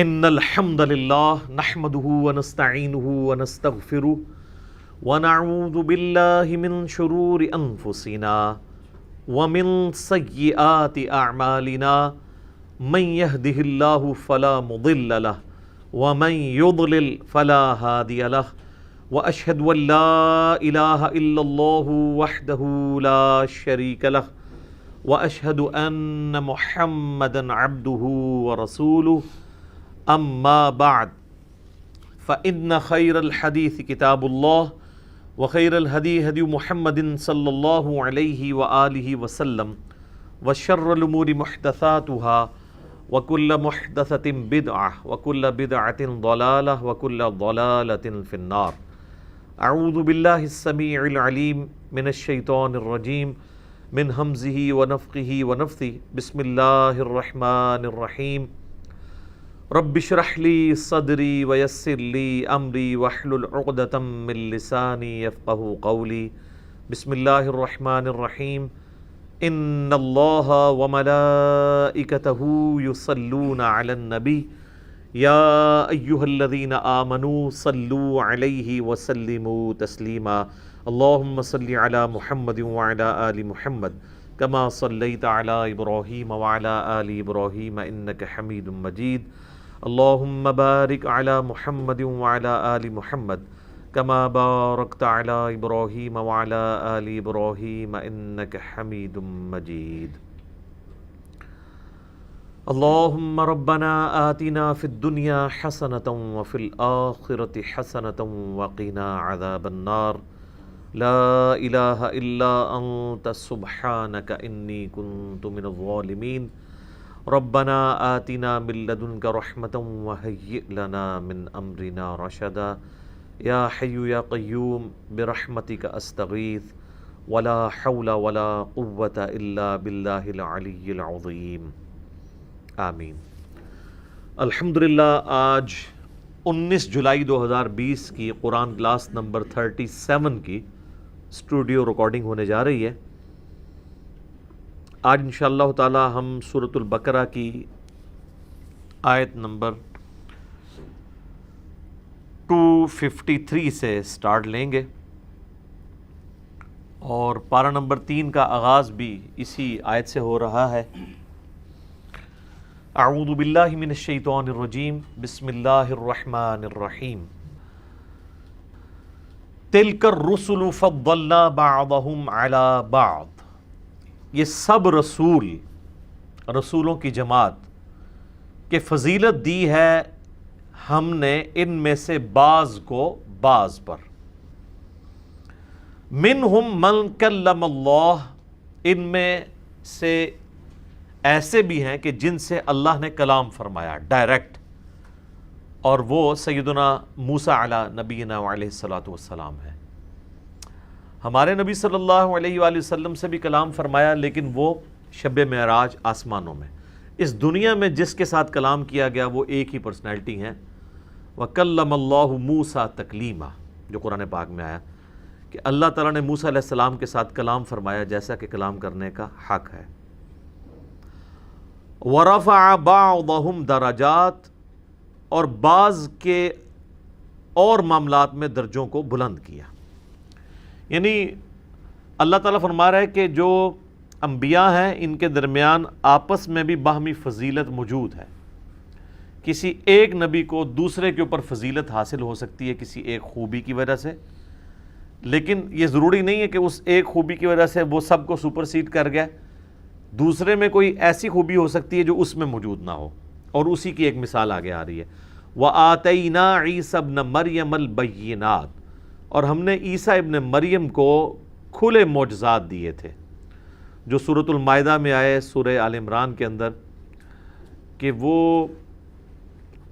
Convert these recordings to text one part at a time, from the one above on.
ان الحمد للہ نحمده ونستعینه ونستغفره ونعوذ باللہ من شرور انفسنا ومن سیئات اعمالنا من يهده اللہ فلا مضل له ومن يضلل فلا هادی له واشهد ان لا الہ الا اللہ وحدہ لا شریک له واشهد ان محمدا عبدہ ورسولہ اما بعد فإن خیر الحدیث کتاب اللہ وخیر الہدی ہدی محمد صلی اللہ علیہ وآلہ وسلم وشر الامور محدثاتها وکل محدثۃ بدعہ وکل بدعۃ ضلالہ وکل ضلالۃ فی النار۔ اعوذ باللہ السمیع العلیم من الشیطان الرجیم من ہمزہ ونفخہ ونفثہ بسم اللہ الرحمن الرحیم۔ رب اشرح لی صدری ویسر لی امری واحلل عقدۃ من لسانی یفقہوا قولی۔ بسم اللہ الرحمن الرحیم۔ ان اللہ وملائکتہ یصلون علی النبی یا ایہا الذین آمنوا صلوا علیہ وسلموا تسلیما۔ اللہم صل علی محمد وعلی آل محمد کما صلیت علی ابراہیم وعلی آل ابراہیم انک حمید مجید۔ اللہم بارک علی محمد وعلی آل محمد کما بارکت علی ابراہیم وعلی آل ابراہیم انک حمید مجید۔ اللہم ربنا آتنا فی الدنیا حسنۃ وفی الآخرۃ حسنۃ وقنا عذاب النار۔ لا الہ الا انت سبحانک انی کنت من الظالمین۔ ربنا آتنا من لدنک رحمۃ وہیئ لنا من امرنا رشدا۔ یا حی یا قیوم برحمتک استغیث ولا حول ولا قوة الا باللہ العلی العظیم، آمین۔ الحمدللہ آج 19 جولائی 2020 کی قرآن کلاس نمبر 37 کی اسٹوڈیو ریکارڈنگ ہونے جا رہی ہے۔ آج انشاءاللہ تعالی ہم سورۃ البقرہ کی آیت نمبر 253 سے سٹارٹ لیں گے، اور پارہ نمبر 3 کا آغاز بھی اسی آیت سے ہو رہا ہے۔ اعوذ باللہ من الشیطان الرجیم، بسم اللہ الرحمن الرحیم۔ تلک الرسل فضلنا بعضهم علی بعض۔ یہ سب رسولوں کی جماعت کہ فضیلت دی ہے ہم نے ان میں سے بعض کو بعض پر۔ منہم من کلم اللہ، ان میں سے ایسے بھی ہیں کہ جن سے اللہ نے کلام فرمایا ڈائریکٹ، اور وہ سیدنا موسیٰ علی نبینا علیہ الصلاۃ والسلام ہے۔ ہمارے نبی صلی اللہ علیہ وآلہ وسلم سے بھی کلام فرمایا، لیکن وہ شب معراج آسمانوں میں۔ اس دنیا میں جس کے ساتھ کلام کیا گیا وہ ایک ہی پرسنالٹی ہیں، وَكَلَّمَ اللَّهُ مُوسَىٰ تَكْلِيمًا، جو قرآن پاک میں آیا کہ اللہ تعالیٰ نے موسیٰ علیہ السلام کے ساتھ کلام فرمایا جیسا کہ کلام کرنے کا حق ہے۔ وَرَفَعَ بَعْضَهُمْ دَرَجَاتٍ، اور بعض کے اور معاملات میں درجوں کو بلند کیا۔ یعنی اللہ تعالیٰ فرما رہا ہے کہ جو انبیاء ہیں ان کے درمیان آپس میں بھی باہمی فضیلت موجود ہے۔ کسی ایک نبی کو دوسرے کے اوپر فضیلت حاصل ہو سکتی ہے کسی ایک خوبی کی وجہ سے، لیکن یہ ضروری نہیں ہے کہ اس ایک خوبی کی وجہ سے وہ سب کو سپرسیڈ کر گیا۔ دوسرے میں کوئی ایسی خوبی ہو سکتی ہے جو اس میں موجود نہ ہو، اور اسی کی ایک مثال آگے آ رہی ہے۔ وَآتَيْنَا عِيسَى ابْنَ مَرْيَمَ الْبَيِّنَاتِ، اور ہم نے عیسیٰ ابن مریم کو کھلے معجزات دیے تھے، جو سورۃ المائدہ میں آئے، سورہ آل عمران کے اندر، کہ وہ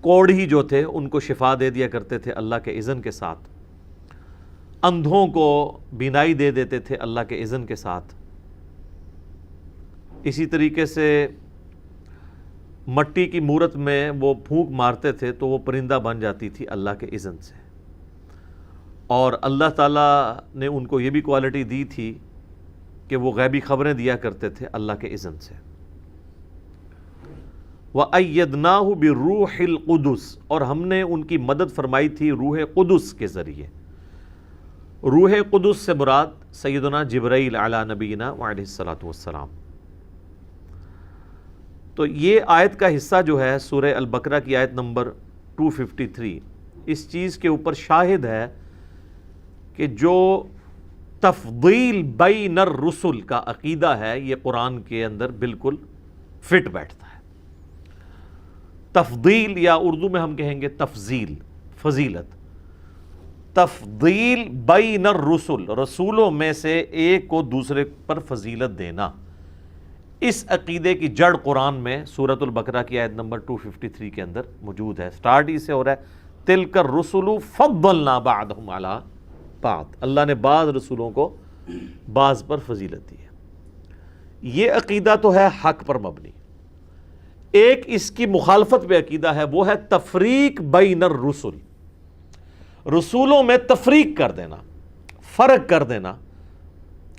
کوڑھی جو تھے ان کو شفا دے دیا کرتے تھے اللہ کے اذن کے ساتھ، اندھوں کو بینائی دے دیتے تھے اللہ کے اذن کے ساتھ، اسی طریقے سے مٹی کی مورت میں وہ پھونک مارتے تھے تو وہ پرندہ بن جاتی تھی اللہ کے اذن سے، اور اللہ تعالیٰ نے ان کو یہ بھی کوالٹی دی تھی کہ وہ غیبی خبریں دیا کرتے تھے اللہ کے اذن سے۔ وَأَيَّدْنَاهُ بِالرُّوحِ الْقُدُسِ، اور ہم نے ان کی مدد فرمائی تھی روح قدس کے ذریعے۔ روح قدس سے مراد سیدنا جبرائیل علی نبینا وعلیہ الصلاۃ والسلام۔ تو یہ آیت کا حصہ جو ہے سورہ البقرہ کی آیت نمبر 253 اس چیز کے اوپر شاہد ہے کہ جو تفضیل بین الرسل کا عقیدہ ہے یہ قرآن کے اندر بالکل فٹ بیٹھتا ہے۔ تفضیل یا اردو میں ہم کہیں گے تفضیل، فضیلت، تفضیل بین الرسل، رسولوں میں سے ایک کو دوسرے پر فضیلت دینا، اس عقیدے کی جڑ قرآن میں سورۃ البقرہ کی آیت نمبر 253 کے اندر موجود ہے۔ سٹارٹ ہی سے ہو رہا ہے تلک الرسل فضلنا بعضهم علی بعض، اللہ نے بعض رسولوں کو بعض پر فضیلت دی ہے۔ یہ عقیدہ تو ہے حق پر مبنی۔ ایک اس کی مخالفت پہ عقیدہ ہے، وہ ہے تفریق بین الرسل، رسولوں میں تفریق کر دینا، فرق کر دینا،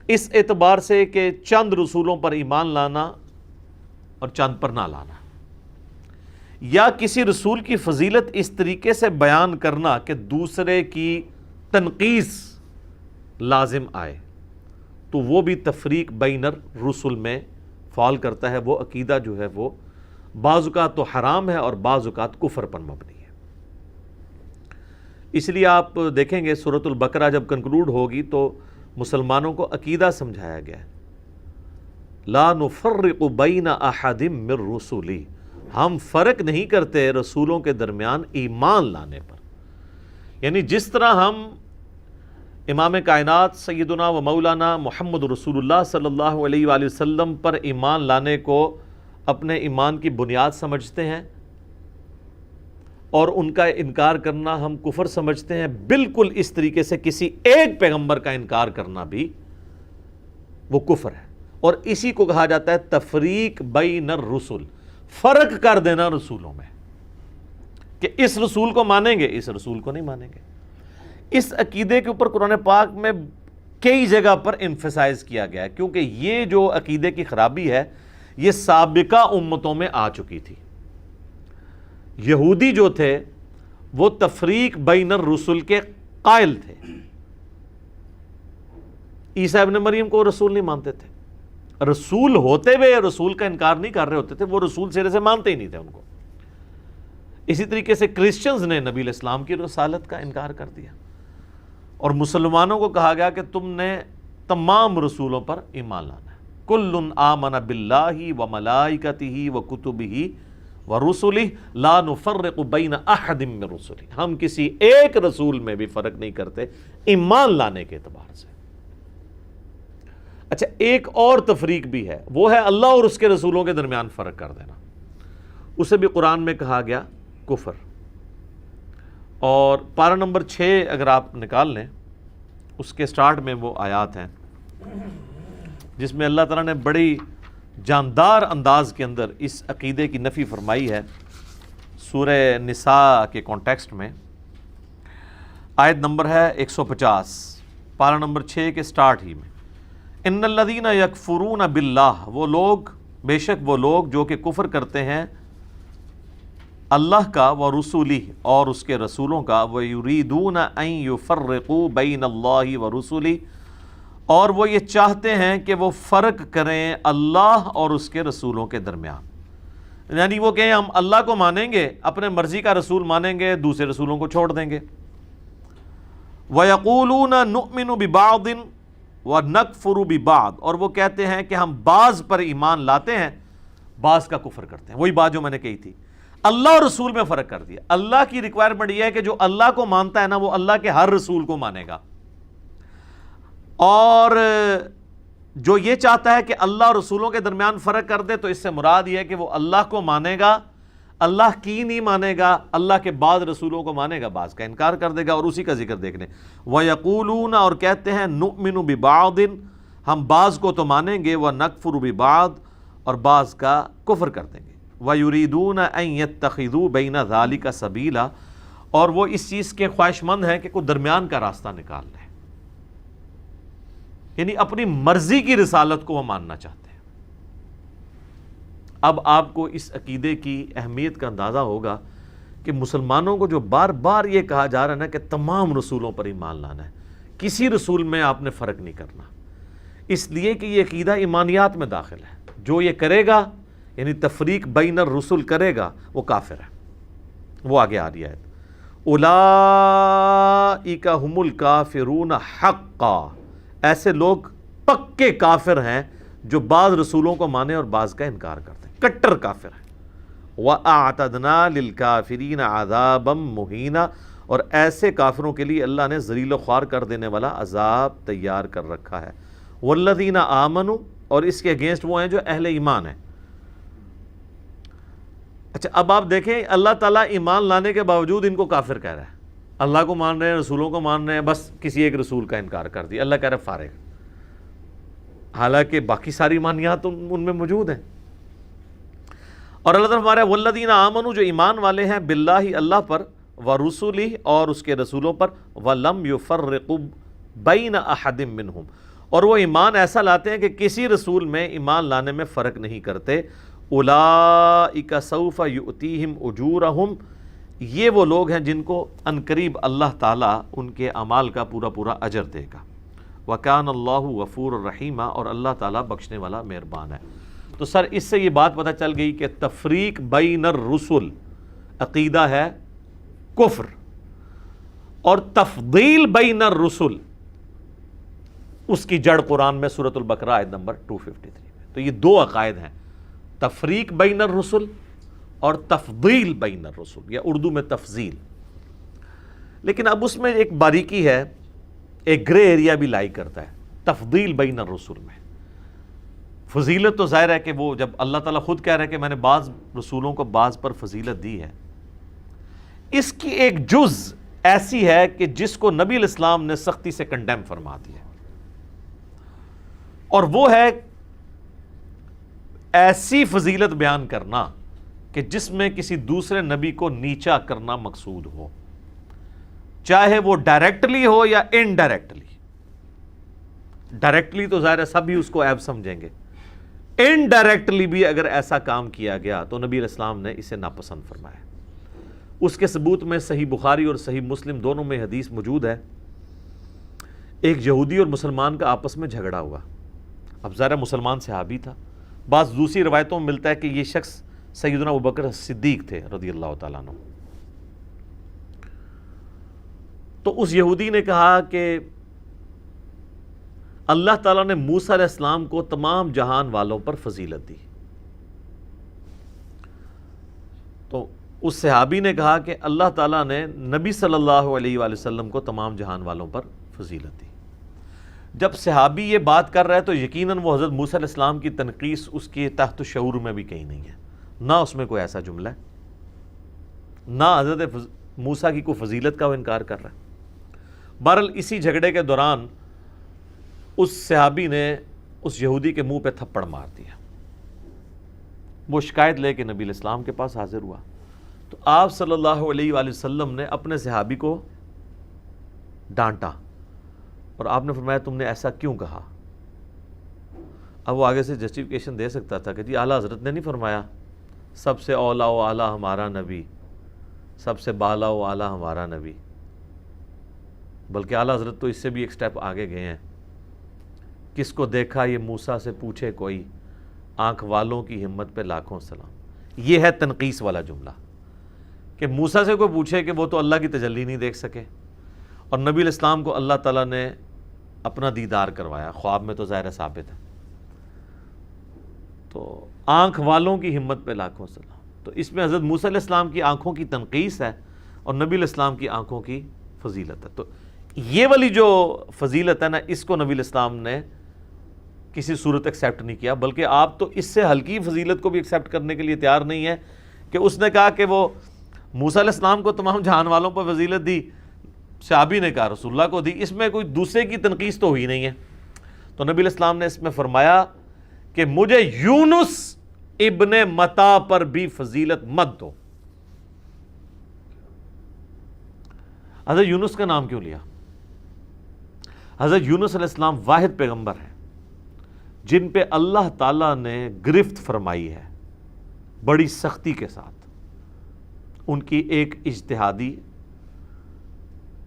اس اعتبار سے کہ چند رسولوں پر ایمان لانا اور چند پر نہ لانا، یا کسی رسول کی فضیلت اس طریقے سے بیان کرنا کہ دوسرے کی تنقیص لازم آئے، تو وہ بھی تفریق بین الرسل میں فال کرتا ہے۔ وہ عقیدہ جو ہے وہ بعض اوقات تو حرام ہے اور بعض اوقات کفر پر مبنی ہے۔ اس لیے آپ دیکھیں گے سورۃ البقرہ جب کنکلوڈ ہوگی تو مسلمانوں کو عقیدہ سمجھایا گیا ہے، لا نفرق بین احد من رسلی، ہم فرق نہیں کرتے رسولوں کے درمیان ایمان لانے پر۔ یعنی جس طرح ہم امام کائنات سیدنا و مولانا محمد رسول اللہ صلی اللہ علیہ وآلہ وسلم پر ایمان لانے کو اپنے ایمان کی بنیاد سمجھتے ہیں اور ان کا انکار کرنا ہم کفر سمجھتے ہیں، بالکل اس طریقے سے کسی ایک پیغمبر کا انکار کرنا بھی وہ کفر ہے، اور اسی کو کہا جاتا ہے تفریق بین الرسل، فرق کر دینا رسولوں میں، کہ اس رسول کو مانیں گے اس رسول کو نہیں مانیں گے۔ اس عقیدے کے اوپر قرآن پاک میں کئی جگہ پر ایمفسائز کیا گیا ہے، کیونکہ یہ جو عقیدے کی خرابی ہے یہ سابقہ امتوں میں آ چکی تھی۔ یہودی جو تھے وہ تفریق بین الرسل کے قائل تھے، عیسیٰ ابن مریم کو رسول نہیں مانتے تھے، رسول ہوتے ہوئے رسول کا انکار نہیں کر رہے ہوتے تھے، وہ رسول سرے سے مانتے ہی نہیں تھے ان کو۔ اسی طریقے سے کرسچنز نے نبی علیہ السلام کی رسالت کا انکار کر دیا، اور مسلمانوں کو کہا گیا کہ تم نے تمام رسولوں پر ایمان لانا ہے۔ کل آمن باللہ وملائکتہ وکتبہ ورسلہ لا نفرق بین احد من رسلہ، ہم کسی ایک رسول میں بھی فرق نہیں کرتے ایمان لانے کے اعتبار سے۔ اچھا، ایک اور تفریق بھی ہے، وہ ہے اللہ اور اس کے رسولوں کے درمیان فرق کر دینا، اسے بھی قرآن میں کہا گیا کفر۔ اور پارہ نمبر 6 اگر آپ نکال لیں، اس کے سٹارٹ میں وہ آیات ہیں جس میں اللہ تعالیٰ نے بڑی جاندار انداز کے اندر اس عقیدے کی نفی فرمائی ہے۔ سورہ نساء کے کانٹیکسٹ میں آیت نمبر ہے 150، پارہ نمبر 6 کے سٹارٹ ہی میں، ان الذین یکفرون باللہ، وہ لوگ، بے شک وہ لوگ جو کہ کفر کرتے ہیں اللہ کا، ورسولہ، اور اس کے رسولوں کا، ویریدون ان یفرقوا بین اللہ ورسولہ، اور وہ یہ چاہتے ہیں کہ وہ فرق کریں اللہ اور اس کے رسولوں کے درمیان، یعنی وہ کہیں ہم اللہ کو مانیں گے، اپنے مرضی کا رسول مانیں گے، دوسرے رسولوں کو چھوڑ دیں گے۔ وَيَقُولُونَ نُؤْمِنُ بِبَعْضٍ وَنَكْفُرُ بِبَعْضٍ، اور وہ کہتے ہیں کہ ہم بعض پر ایمان لاتے ہیں، بعض کا کفر کرتے ہیں۔ وہی بات جو میں نے کہی تھی، اللہ اور رسول میں فرق کر دیا۔ اللہ کی ریکوائرمنٹ یہ ہے کہ جو اللہ کو مانتا ہے نا وہ اللہ کے ہر رسول کو مانے گا، اور جو یہ چاہتا ہے کہ اللہ اور رسولوں کے درمیان فرق کر دے تو اس سے مراد یہ ہے کہ وہ اللہ کو مانے گا، اللہ کی نہیں مانے گا، اللہ کے بعد رسولوں کو مانے گا، بعض کا انکار کر دے گا۔ اور اسی کا ذکر دیکھ لیں، وَيَقُولُونَ، اور کہتے ہیں، نُؤْمِنُ بِبَعْضٍ، ہم بعض کو تو مانیں گے، وَنَكْفُرُ بِبَعْضٍ، اور بعض کا کفر کر دیں گے۔ وَيُرِيدُونَ أَن يَتَّخِذُوا بَيْنَ ذَلِكَ سَبِيلًا، اور وہ اس چیز کے خواہش مند ہیں کہ کوئی درمیان کا راستہ نکال لیں، یعنی اپنی مرضی کی رسالت کو وہ ماننا چاہتے ہیں۔ اب آپ کو اس عقیدے کی اہمیت کا اندازہ ہوگا کہ مسلمانوں کو جو بار بار یہ کہا جا رہا ہے نا کہ تمام رسولوں پر ایمان لانا ہے، کسی رسول میں آپ نے فرق نہیں کرنا، اس لیے کہ یہ عقیدہ ایمانیات میں داخل ہے. جو یہ کرے گا یعنی تفریق بین الرسل کرے گا وہ کافر ہے. وہ آگے آ رہی ہے اولئک هم الکافرون حقا، ایسے لوگ پکے کافر ہیں جو بعض رسولوں کو مانے اور بعض کا انکار کرتے ہیں، کٹر کافر ہیں. وَأَعْتَدْنَا لِلْكَافِرِينَ عَذَابًا مُهِينًا، اور ایسے کافروں کے لیے اللہ نے ذلیل و خوار کر دینے والا عذاب تیار کر رکھا ہے. وَالَّذِينَ آمَنُوا، اور اس کے اگینسٹ وہ ہیں جو اہل ایمان ہیں. اچھا اب آپ دیکھیں اللہ تعالیٰ ایمان لانے کے باوجود ان کو کافر کہہ رہا ہے. اللہ کو مان رہے ہیں، رسولوں کو مان رہے ہیں، بس کسی ایک رسول کا انکار کر دیا، اللہ کہہ رہا ہے فارغ، حالانکہ باقی ساری ایمانیات ان میں موجود ہیں. اور اللہ تعالیٰ ہمارے والذین آمنوا، جو ایمان والے ہیں، باللہ اللہ پر، ورسولہ اور اس کے رسولوں پر، ولم یفرقوا بین احد منہم، اور وہ ایمان ایسا لاتے ہیں کہ کسی رسول میں ایمان لانے میں فرق نہیں کرتے. اولئک سوف یؤتیہم اجورہم، یہ وہ لوگ ہیں جن کو عنقریب اللہ تعالیٰ ان کے اعمال کا پورا پورا اجر دے گا. وَكَانَ اللَّهُ غَفُورًا رَحِيمًا، اور اللہ تعالیٰ بخشنے والا مہربان ہے. تو سر اس سے یہ بات پتہ چل گئی کہ تفریق بین الرسل عقیدہ ہے کفر، اور تفضیل بین الرسل اس کی جڑ قرآن میں سورۃ البقرہ آیت نمبر 253 میں. تو یہ دو عقائد ہیں، تفریق بین الرسل اور تفضیل بین الرسل، یا اردو میں تفضیل. لیکن اب اس میں ایک باریکی ہے، ایک گرے ایریا بھی لائی کرتا ہے تفضیل بین الرسل میں. فضیلت تو ظاہر ہے کہ وہ جب اللہ تعالیٰ خود کہہ رہا ہے کہ میں نے بعض رسولوں کو بعض پر فضیلت دی ہے، اس کی ایک جز ایسی ہے کہ جس کو نبی علیہ السلام نے سختی سے کنڈیم فرما دیا، اور وہ ہے ایسی فضیلت بیان کرنا کہ جس میں کسی دوسرے نبی کو نیچا کرنا مقصود ہو، چاہے وہ ڈائریکٹلی ہو یا انڈائریکٹلی. ڈائریکٹلی تو ظاہر ہے سب ہی اس کو عیب سمجھیں گے، انڈائریکٹلی بھی اگر ایسا کام کیا گیا تو نبی علیہ السلام نے اسے ناپسند فرمایا. اس کے ثبوت میں صحیح بخاری اور صحیح مسلم دونوں میں حدیث موجود ہے. ایک یہودی اور مسلمان کا آپس میں جھگڑا ہوا. اب ظاہر مسلمان صحابی تھا، بعض دوسری روایتوں میں ملتا ہے کہ یہ شخص سیدنا ابوبکر صدیق تھے رضی اللہ تعالیٰ عنہ. تو اس یہودی نے کہا کہ اللہ تعالیٰ نے موسیٰ علیہ السلام کو تمام جہان والوں پر فضیلت دی. تو اس صحابی نے کہا کہ اللہ تعالیٰ نے نبی صلی اللہ علیہ وآلہ وسلم کو تمام جہان والوں پر فضیلت دی. جب صحابی یہ بات کر رہا ہے تو یقیناً وہ حضرت موسیٰ علیہ السلام کی تنقیص اس کے تحت شعور میں بھی کہیں نہیں ہے، نہ اس میں کوئی ایسا جملہ ہے، نہ حضرت موسیٰ کی کوئی فضیلت کا وہ انکار کر رہا ہے. بہرحال اسی جھگڑے کے دوران اس صحابی نے اس یہودی کے منہ پہ تھپڑ مار دیا. وہ شکایت لے کے نبی علیہ السلام کے پاس حاضر ہوا. تو آپ صلی اللہ علیہ وآلہ وسلم نے اپنے صحابی کو ڈانٹا اور آپ نے فرمایا تم نے ایسا کیوں کہا؟ اب وہ آگے سے جسٹیفیکیشن دے سکتا تھا کہ جی اعلیٰ حضرت نے نہیں فرمایا سب سے اولا و اعلیٰ ہمارا نبی، سب سے بالا و اعلیٰ ہمارا نبی، بلکہ اعلیٰ حضرت تو اس سے بھی ایک سٹیپ آگے گئے ہیں. کس کو دیکھا یہ موسیٰ سے پوچھے کوئی، آنکھ والوں کی ہمت پہ لاکھوں سلام. یہ ہے تنقیص والا جملہ کہ موسیٰ سے کوئی پوچھے کہ وہ تو اللہ کی تجلی نہیں دیکھ سکے، اور نبی علیہ السلام کو اللہ تعالیٰ نے اپنا دیدار کروایا خواب میں، تو ظاہر ثابت ہے. تو آنکھ والوں کی ہمت پہ لاکھوں سلام. تو اس میں حضرت موسیٰ علیہ السلام کی آنکھوں کی تنقیص ہے اور نبی علیہ السلام کی آنکھوں کی فضیلت ہے. تو یہ والی جو فضیلت ہے نا، اس کو نبی علیہ السلام نے کسی صورت ایکسیپٹ نہیں کیا، بلکہ آپ تو اس سے ہلکی فضیلت کو بھی ایکسیپٹ کرنے کے لیے تیار نہیں ہے کہ اس نے کہا کہ وہ موسیٰ علیہ السلام کو تمام جہان والوں پر فضیلت دی، صحابی نے کہا رسول اللہ کو دی، اس میں کوئی دوسرے کی تنقیص تو ہوئی نہیں ہے. تو نبی علیہ السلام نے اس میں فرمایا کہ مجھے یونس ابن متا پر بھی فضیلت مت دو. حضرت یونس کا نام کیوں لیا؟ حضرت یونس علیہ السلام واحد پیغمبر ہیں جن پہ اللہ تعالیٰ نے گرفت فرمائی ہے بڑی سختی کے ساتھ ان کی ایک اجتہادی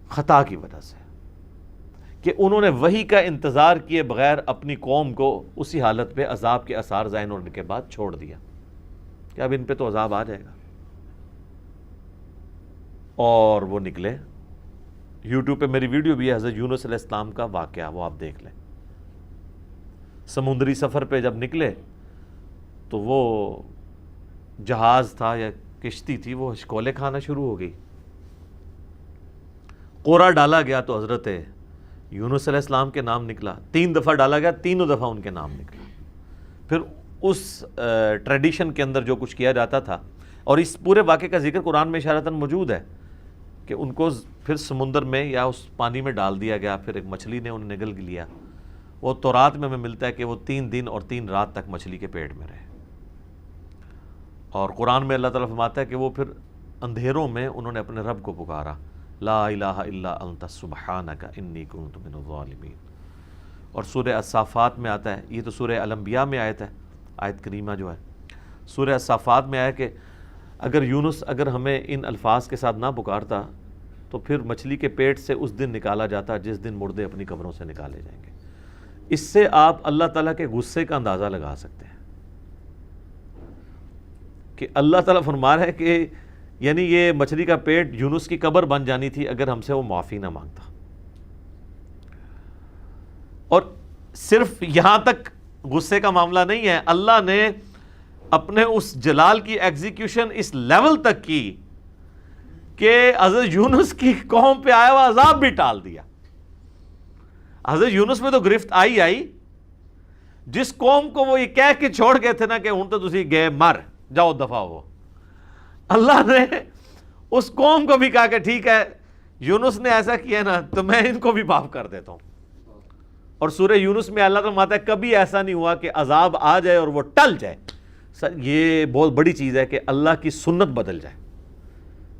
خطا کی وجہ سے کہ انہوں نے وحی کا انتظار کیے بغیر اپنی قوم کو اسی حالت پہ عذاب کے آثار ظاہر ہونے کے بعد چھوڑ دیا کہ اب ان پہ تو عذاب آ جائے گا، اور وہ نکلے۔ یوٹیوب پہ میری ویڈیو بھی ہے حضرت یونس علیہ السلام کا واقعہ، وہ آپ دیکھ لیں۔ سمندری سفر پہ جب نکلے تو وہ جہاز تھا یا کشتی تھی، وہ ہچکولے کھانا شروع ہو گئی، قورا ڈالا گیا تو حضرت یونس علیہ السلام کے نام نکلا، 3 دفعہ ڈالا گیا، تینوں دفعہ ان کے نام نکلا۔ پھر اس ٹریڈیشن کے اندر جو کچھ کیا جاتا تھا، اور اس پورے واقعے کا ذکر قرآن میں اشارتاً موجود ہے کہ ان کو پھر سمندر میں یا اس پانی میں ڈال دیا گیا، پھر ایک مچھلی نے انہیں نگل لیا۔ وہ تورات میں ہمیں ملتا ہے کہ وہ 3 دن اور 3 رات تک مچھلی کے پیٹ میں رہے، اور قرآن میں اللہ تعالیٰ فرماتا ہے کہ وہ پھر اندھیروں میں انہوں نے اپنے رب کو پکارا، لا الہ الا انت سبحانک انی کنت من الظالمین۔ اور سورہ الصافات میں آتا ہے، یہ تو سورہ الانبیاء میں آیت ہے، آیت کریمہ جو ہے سورہ الصافات میں آیا کہ اگر یونس اگر ہمیں ان الفاظ کے ساتھ نہ پکارتا تو پھر مچھلی کے پیٹ سے اس دن نکالا جاتا جس دن مردے اپنی قبروں سے نکالے جائیں گے۔ اس سے آپ اللہ تعالیٰ کے غصے کا اندازہ لگا سکتے ہیں کہ اللہ تعالیٰ فرما رہا ہے کہ یعنی یہ مچھلی کا پیٹ یونس کی قبر بن جانی تھی اگر ہم سے وہ معافی نہ مانگتا۔ اور صرف یہاں تک غصے کا معاملہ نہیں ہے، اللہ نے اپنے اس جلال کی ایگزیکیوشن اس لیول تک کی کہ حضرت یونس کی قوم پہ آیا ہوا عذاب بھی ٹال دیا۔ حضرت یونس میں تو گرفت آئی، جس قوم کو وہ یہ کہہ کے چھوڑ گئے تھے نا کہ ہوں تو تسی گئے مر جاؤ دفع ہو، اللہ نے اس قوم کو بھی کہا کہ ٹھیک ہے یونس نے ایسا کیا نا تو میں ان کو بھی معاف کر دیتا ہوں۔ اور سورہ یونس میں اللہ تعالیٰ فرماتا ہے کبھی ایسا نہیں ہوا کہ عذاب آ جائے اور وہ ٹل جائے۔ سر یہ بہت بڑی چیز ہے کہ اللہ کی سنت بدل جائے۔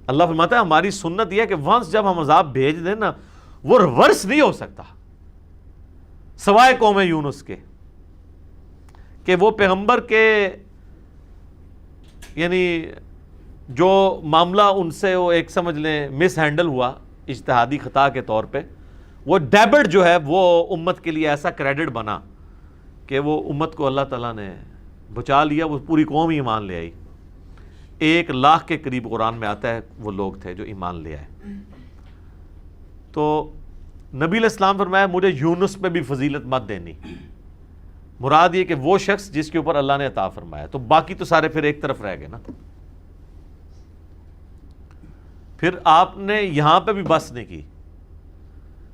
اللہ فرماتا ہے ہماری سنت یہ ہے کہ ونس جب ہم عذاب بھیج دیں نا وہ ریورس نہیں ہو سکتا، سوائے قوم یونس کے، کہ وہ پیغمبر کے یعنی جو معاملہ ان سے وہ ایک سمجھ لیں مس ہینڈل ہوا اجتہادی خطا کے طور پہ، وہ ڈیبٹ جو ہے وہ امت کے لیے ایسا کریڈٹ بنا کہ وہ امت کو اللہ تعالیٰ نے بچا لیا، وہ پوری قوم ہی ایمان لے آئی۔ 1,00,000 کے قریب قرآن میں آتا ہے وہ لوگ تھے جو ایمان لے آئے۔ تو نبی علیہ السلام فرمایا مجھے یونس پہ بھی فضیلت مت دینی، مراد یہ کہ وہ شخص جس کے اوپر اللہ نے عطا فرمایا، تو باقی تو سارے پھر ایک طرف رہ گئے نا۔ پھر آپ نے یہاں پہ بھی بس نہیں کی،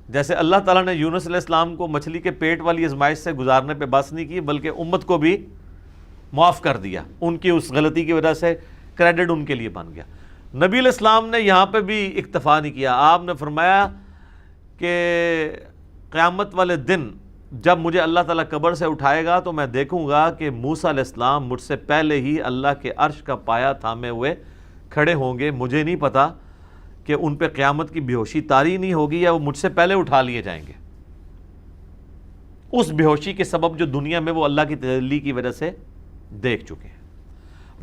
جیسے اللہ تعالیٰ نے یونس علیہ السلام کو مچھلی کے پیٹ والی آزمائش سے گزارنے پہ بس نہیں کی، بلکہ امت کو بھی معاف کر دیا، ان کی اس غلطی کی وجہ سے کریڈٹ ان کے لیے بن گیا۔ نبی علیہ السلام نے یہاں پہ بھی اکتفا نہیں کیا، آپ نے فرمایا کہ قیامت والے دن جب مجھے اللہ تعالیٰ قبر سے اٹھائے گا تو میں دیکھوں گا کہ موسیٰ علیہ السلام مجھ سے پہلے ہی اللہ کے عرش کا پایا تھامے ہوئے کھڑے ہوں گے، مجھے نہیں پتا کہ ان پہ قیامت کی بے ہوشی طاری نہیں ہوگی یا وہ مجھ سے پہلے اٹھا لیے جائیں گے، اس بے ہوشی کے سبب جو دنیا میں وہ اللہ کی تجلی کی وجہ سے دیکھ چکے ہیں۔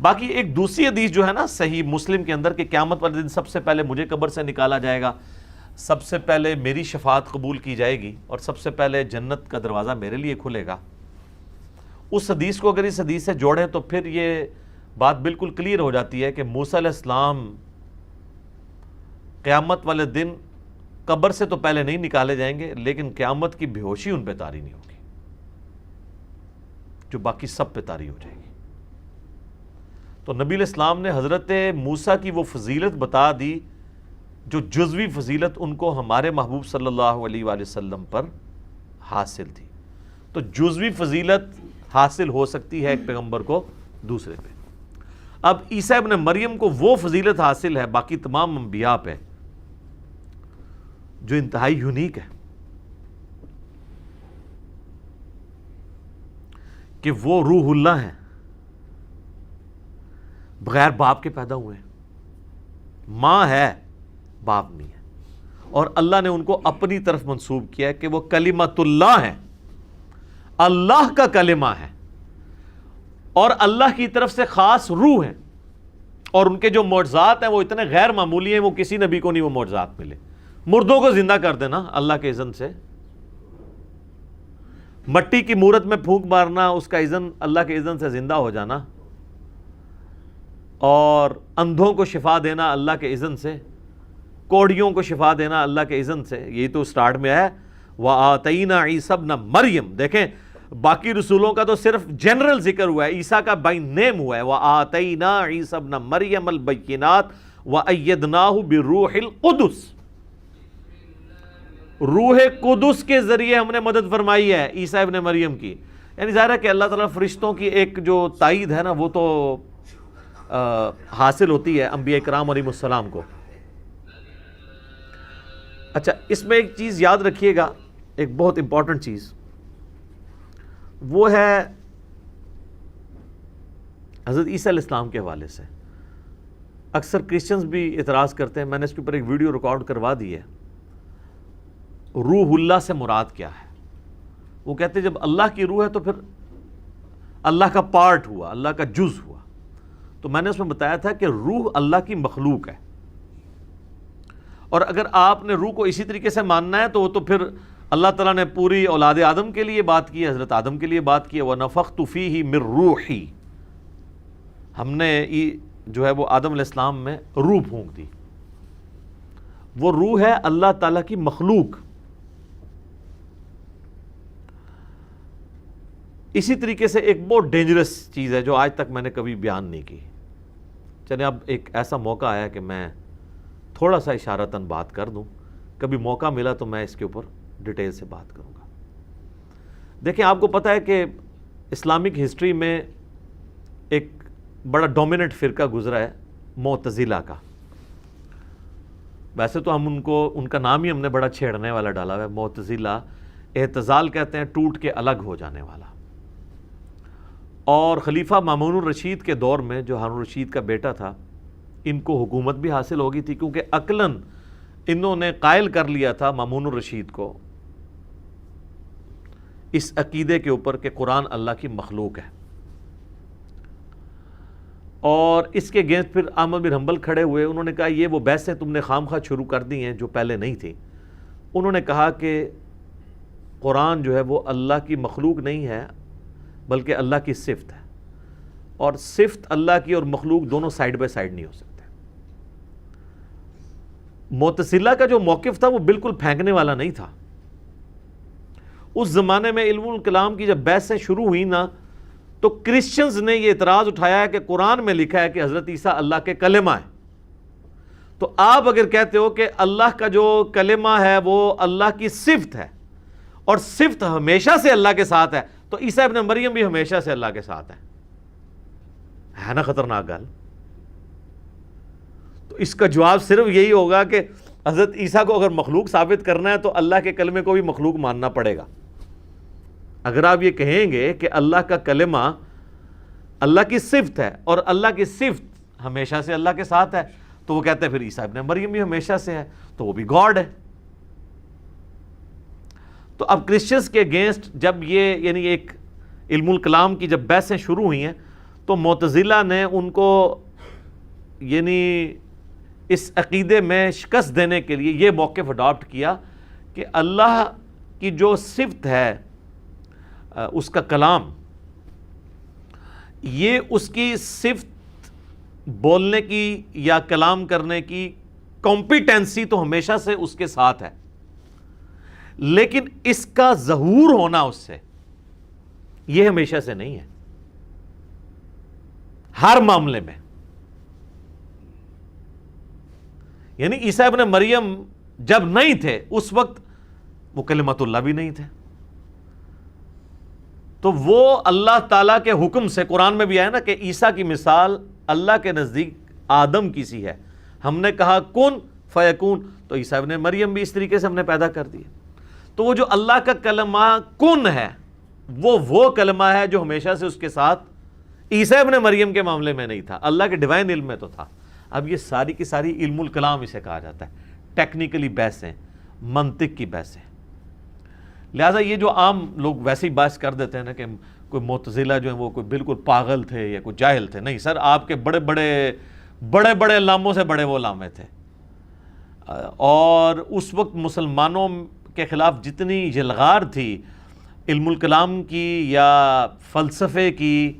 باقی ایک دوسری حدیث جو ہے نا صحیح مسلم کے اندر کہ قیامت والے دن سب سے پہلے مجھے قبر سے نکالا جائے گا، سب سے پہلے میری شفاعت قبول کی جائے گی اور سب سے پہلے جنت کا دروازہ میرے لیے کھلے گا۔ اس حدیث کو اگر اس حدیث سے جوڑیں تو پھر یہ بات بالکل کلیئر ہو جاتی ہے کہ موسیٰ علیہ السلام قیامت والے دن قبر سے تو پہلے نہیں نکالے جائیں گے، لیکن قیامت کی بے ہوشی ان پہ طاری نہیں ہوگی جو باقی سب پہ طاری ہو جائے گی۔ تو نبی علیہ السلام نے حضرت موسیٰ کی وہ فضیلت بتا دی جو جزوی فضیلت ان کو ہمارے محبوب صلی اللہ علیہ وآلہ وسلم پر حاصل تھی۔ تو جزوی فضیلت حاصل ہو سکتی ہے ایک پیغمبر کو دوسرے پہ۔ اب عیسیٰ ابن مریم کو وہ فضیلت حاصل ہے باقی تمام انبیاء پہ جو انتہائی یونیک ہے کہ وہ روح اللہ ہیں، بغیر باپ کے پیدا ہوئے ہیں، ماں ہے باپ نہیں ہے، اور اللہ نے ان کو اپنی طرف منسوب کیا ہے کہ وہ کلمۃ اللہ ہیں، اللہ کا کلمہ ہے۔ اور اللہ کی طرف سے خاص روح ہیں، اور ان کے جو معجزات ہیں وہ اتنے غیر معمولی ہیں، وہ کسی نبی کو نہیں وہ معجزات ملے۔ مردوں کو زندہ کر دینا اللہ کے اذن سے، مٹی کی مورت میں پھونک مارنا، اس کا اذن، اللہ کے اذن سے زندہ ہو جانا، اور اندھوں کو شفا دینا اللہ کے اذن سے، کوڑیوں کو شفا دینا اللہ کے اذن سے۔ یہی تو سٹارٹ میں ہے وَآتَيْنَا عِيسَى ابْنَ مَرْيَم۔ دیکھیں باقی رسولوں کا تو صرف جنرل ذکر ہوا ہے، عیسیٰ کا بائی نیم ہوا ہے، وَآتَيْنَا عِيسَى ابْنَ مَرْيَمَ الْبَيِّنَاتِ وَأَيَّدْنَاهُ بِالرُّوحِ الْقُدُسِ۔ روح قدس کے ذریعے ہم نے مدد فرمائی ہے عیسیٰ ابن مریم کی۔ یعنی ظاہر ہے کہ اللہ تعالیٰ فرشتوں کی ایک جو تائید ہے نا وہ تو حاصل ہوتی ہے انبیاء کرام علیہ السلام کو۔ اچھا، اس میں ایک چیز یاد رکھیے گا، ایک بہت امپورٹنٹ چیز، وہ ہے حضرت عیسیٰ علیہ السلام کے حوالے سے۔ اکثر کرسچنز بھی اعتراض کرتے ہیں، میں نے اس کے اوپر ایک ویڈیو ریکارڈ کروا دی ہے، روح اللہ سے مراد کیا ہے؟ وہ کہتے ہیں جب اللہ کی روح ہے تو پھر اللہ کا پارٹ ہوا، اللہ کا جز ہوا۔ تو میں نے اس میں بتایا تھا کہ روح اللہ کی مخلوق ہے، اور اگر آپ نے روح کو اسی طریقے سے ماننا ہے تو وہ تو پھر اللہ تعالیٰ نے پوری اولاد آدم کے لیے بات کی، حضرت آدم کے لیے بات کی، وَنَفَخْتُ فِيهِ مِن رُوحِي، ہم نے جو ہے وہ آدم علیہ السلام میں روح پھونک دی۔ وہ روح ہے اللہ تعالیٰ کی مخلوق۔ اسی طریقے سے ایک بہت ڈینجرس چیز ہے جو آج تک میں نے کبھی بیان نہیں کی۔ چلیں اب ایک ایسا موقع آیا کہ میں تھوڑا سا اشارتاً بات کر دوں، کبھی موقع ملا تو میں اس کے اوپر ڈیٹیل سے بات کروں گا۔ دیکھیں آپ کو پتہ ہے کہ اسلامک ہسٹری میں ایک بڑا ڈومیننٹ فرقہ گزرا ہے معتزلہ کا۔ ویسے تو ہم ان کا نام ہی ہم نے بڑا چھیڑنے والا ڈالا ہوا ہے، معتزلہ، اعتزال کہتے ہیں ٹوٹ کے الگ ہو جانے والا۔ اور خلیفہ مامون الرشید کے دور میں جو ہارون الرشید کا بیٹا تھا، ان کو حکومت بھی حاصل ہو گئی تھی، کیونکہ عقلاً انہوں نے قائل کر لیا تھا مامون الرشید کو اس عقیدے کے اوپر کہ قرآن اللہ کی مخلوق ہے۔ اور اس کے اگینسٹ پھر احمد بن حنبل کھڑے ہوئے، انہوں نے کہا یہ وہ بحثیں تم نے خام خواہ شروع کر دی ہیں جو پہلے نہیں تھی۔ انہوں نے کہا کہ قرآن جو ہے وہ اللہ کی مخلوق نہیں ہے بلکہ اللہ کی صفت ہے، اور صفت اللہ کی اور مخلوق دونوں سائیڈ بائی سائیڈ نہیں ہو سکتے۔ معتزلہ کا جو موقف تھا وہ بالکل پھینکنے والا نہیں تھا۔ اس زمانے میں علم الکلام کی جب بحثیں شروع ہوئی نا تو کرسچنز نے یہ اعتراض اٹھایا ہے کہ قرآن میں لکھا ہے کہ حضرت عیسیٰ اللہ کے کلمہ ہے، تو آپ اگر کہتے ہو کہ اللہ کا جو کلمہ ہے وہ اللہ کی صفت ہے اور صفت ہمیشہ سے اللہ کے ساتھ ہے، تو عیسیٰ ابن مریم بھی ہمیشہ سے اللہ کے ساتھ ہے نا خطرناک گل؟ تو اس کا جواب صرف یہی ہوگا کہ حضرت عیسیٰ کو اگر مخلوق ثابت کرنا ہے تو اللہ کے کلمے کو بھی مخلوق ماننا پڑے گا۔ اگر آپ یہ کہیں گے کہ اللہ کا کلمہ اللہ کی صفت ہے اور اللہ کی صفت ہمیشہ سے اللہ کے ساتھ ہے، تو وہ کہتے ہیں پھر عیسیٰ ابن مریم بھی ہمیشہ سے ہے، تو وہ بھی گاڈ ہے۔ تو اب کرسچنز کے اگینسٹ جب یہ یعنی ایک علم الکلام کی جب بحثیں شروع ہوئی ہیں تو معتزلہ نے ان کو یعنی اس عقیدے میں شکست دینے کے لیے یہ موقف اڈاپٹ کیا کہ اللہ کی جو صفت ہے اس کا کلام، یہ اس کی صفت بولنے کی یا کلام کرنے کی کمپیٹنسی تو ہمیشہ سے اس کے ساتھ ہے، لیکن اس کا ظہور ہونا اس سے یہ ہمیشہ سے نہیں ہے، ہر معاملے میں۔ یعنی عیسیٰ ابن مریم جب نہیں تھے اس وقت وہ کلمت اللہ بھی نہیں تھے، تو وہ اللہ تعالیٰ کے حکم سے، قرآن میں بھی آیا نا کہ عیسیٰ کی مثال اللہ کے نزدیک آدم کی سی ہے، ہم نے کہا کن فیکون، تو عیسیٰ ابن مریم بھی اس طریقے سے ہم نے پیدا کر دیے۔ تو وہ جو اللہ کا کلمہ کن ہے وہ کلمہ ہے جو ہمیشہ سے اس کے ساتھ عیسیٰ ابن مریم کے معاملے میں نہیں تھا، اللہ کے ڈیوائن علم میں تو تھا۔ اب یہ ساری کی ساری علم الکلام اسے کہا جاتا ہے، ٹیکنیکلی بحثیں، منطق کی بحثیں۔ لہٰذا یہ جو عام لوگ ویسے ہی بحث کر دیتے ہیں نا کہ کوئی معتزلہ جو ہیں وہ کوئی بالکل پاگل تھے یا کوئی جاہل تھے، نہیں سر، آپ کے بڑے بڑے علاموں سے بڑے وہ علامے تھے، اور اس وقت مسلمانوں کے خلاف جتنی یلغار تھی علم الکلام کی یا فلسفے کی،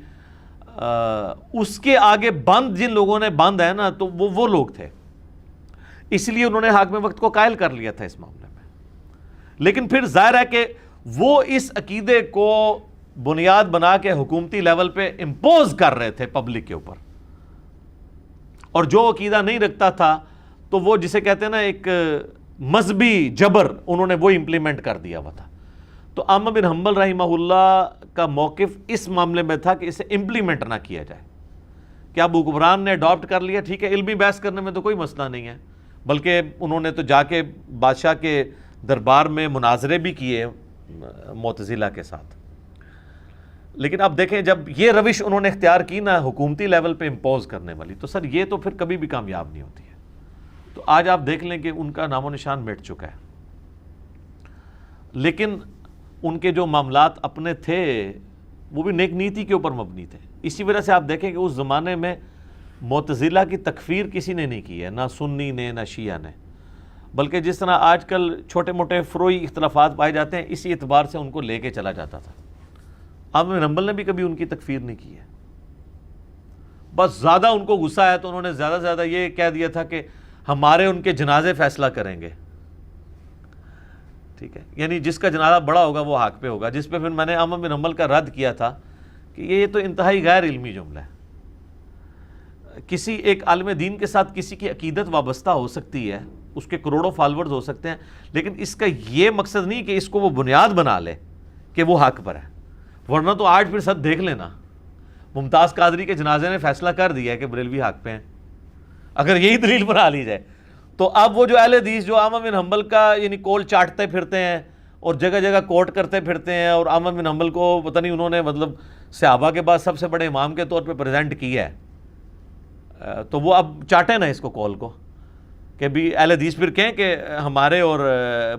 اس کے آگے بند جن لوگوں نے بند ہے نا، تو وہ لوگ تھے، اس لیے انہوں نے حاکم وقت کو قائل کر لیا تھا اس معاملے میں۔ لیکن پھر ظاہر ہے کہ وہ اس عقیدے کو بنیاد بنا کے حکومتی لیول پہ امپوز کر رہے تھے پبلک کے اوپر، اور جو عقیدہ نہیں رکھتا تھا تو وہ جسے کہتے ہیں نا ایک مذہبی جبر، انہوں نے وہ امپلیمنٹ کر دیا ہوا تھا۔ تو احمد بن حنبل رحمہ اللہ کا موقف اس معاملے میں تھا کہ اسے امپلیمنٹ نہ کیا جائے، کہ اب حکمران نے اڈاپٹ کر لیا، ٹھیک ہے، علمی بحث کرنے میں تو کوئی مسئلہ نہیں ہے، بلکہ انہوں نے تو جا کے بادشاہ کے دربار میں مناظرے بھی کیے معتزلہ کے ساتھ۔ لیکن اب دیکھیں جب یہ روش انہوں نے اختیار کی نا حکومتی لیول پہ امپوز کرنے والی، تو سر یہ تو پھر کبھی بھی کامیاب نہیں ہوتی ہے۔ تو آج آپ دیکھ لیں کہ ان کا نام و نشان مٹ چکا ہے، لیکن ان کے جو معاملات اپنے تھے وہ بھی نیک نیتی کے اوپر مبنی تھے۔ اسی وجہ سے آپ دیکھیں کہ اس زمانے میں معتزلہ کی تکفیر کسی نے نہیں کی ہے، نہ سنی نے نہ شیعہ نے، بلکہ جس طرح آج کل چھوٹے موٹے فروعی اختلافات پائے جاتے ہیں، اسی اعتبار سے ان کو لے کے چلا جاتا تھا۔ احمد بن حنبل نے بھی کبھی ان کی تکفیر نہیں کی ہے، بس زیادہ ان کو غصہ آیا تو انہوں نے زیادہ سے زیادہ یہ کہہ دیا تھا کہ ہمارے ان کے جنازے فیصلہ کریں گے، ٹھیک ہے، یعنی جس کا جنازہ بڑا ہوگا وہ حق پہ ہوگا، جس پہ پھر میں نے احمد بن حنبل کا رد کیا تھا کہ یہ تو انتہائی غیر علمی جملہ ہے۔ کسی ایک عالم دین کے ساتھ کسی کی عقیدت وابستہ ہو سکتی ہے، اس کے کروڑوں فالورز ہو سکتے ہیں، لیکن اس کا یہ مقصد نہیں کہ اس کو وہ بنیاد بنا لے کہ وہ حق پر ہے، ورنہ تو آج پھر سب دیکھ لینا، ممتاز قادری کے جنازے نے فیصلہ کر دیا ہے کہ بریلوی حق پہ ہیں، اگر یہی دلیل بنا لی جائے تو اب وہ جو اہل حدیث جو احمد بن حنبل کا یعنی کول چاٹتے پھرتے ہیں اور جگہ جگہ کوٹ کرتے پھرتے ہیں، اور احمد بن حنبل کو پتہ نہیں انہوں نے مطلب صحابہ کے بعد سب سے بڑے امام کے طور پہ پریزنٹ کیا ہے، تو وہ اب چاٹیں نا اس کو کول کو کہ بھی اہل حدیث پھر کہیں کہ ہمارے اور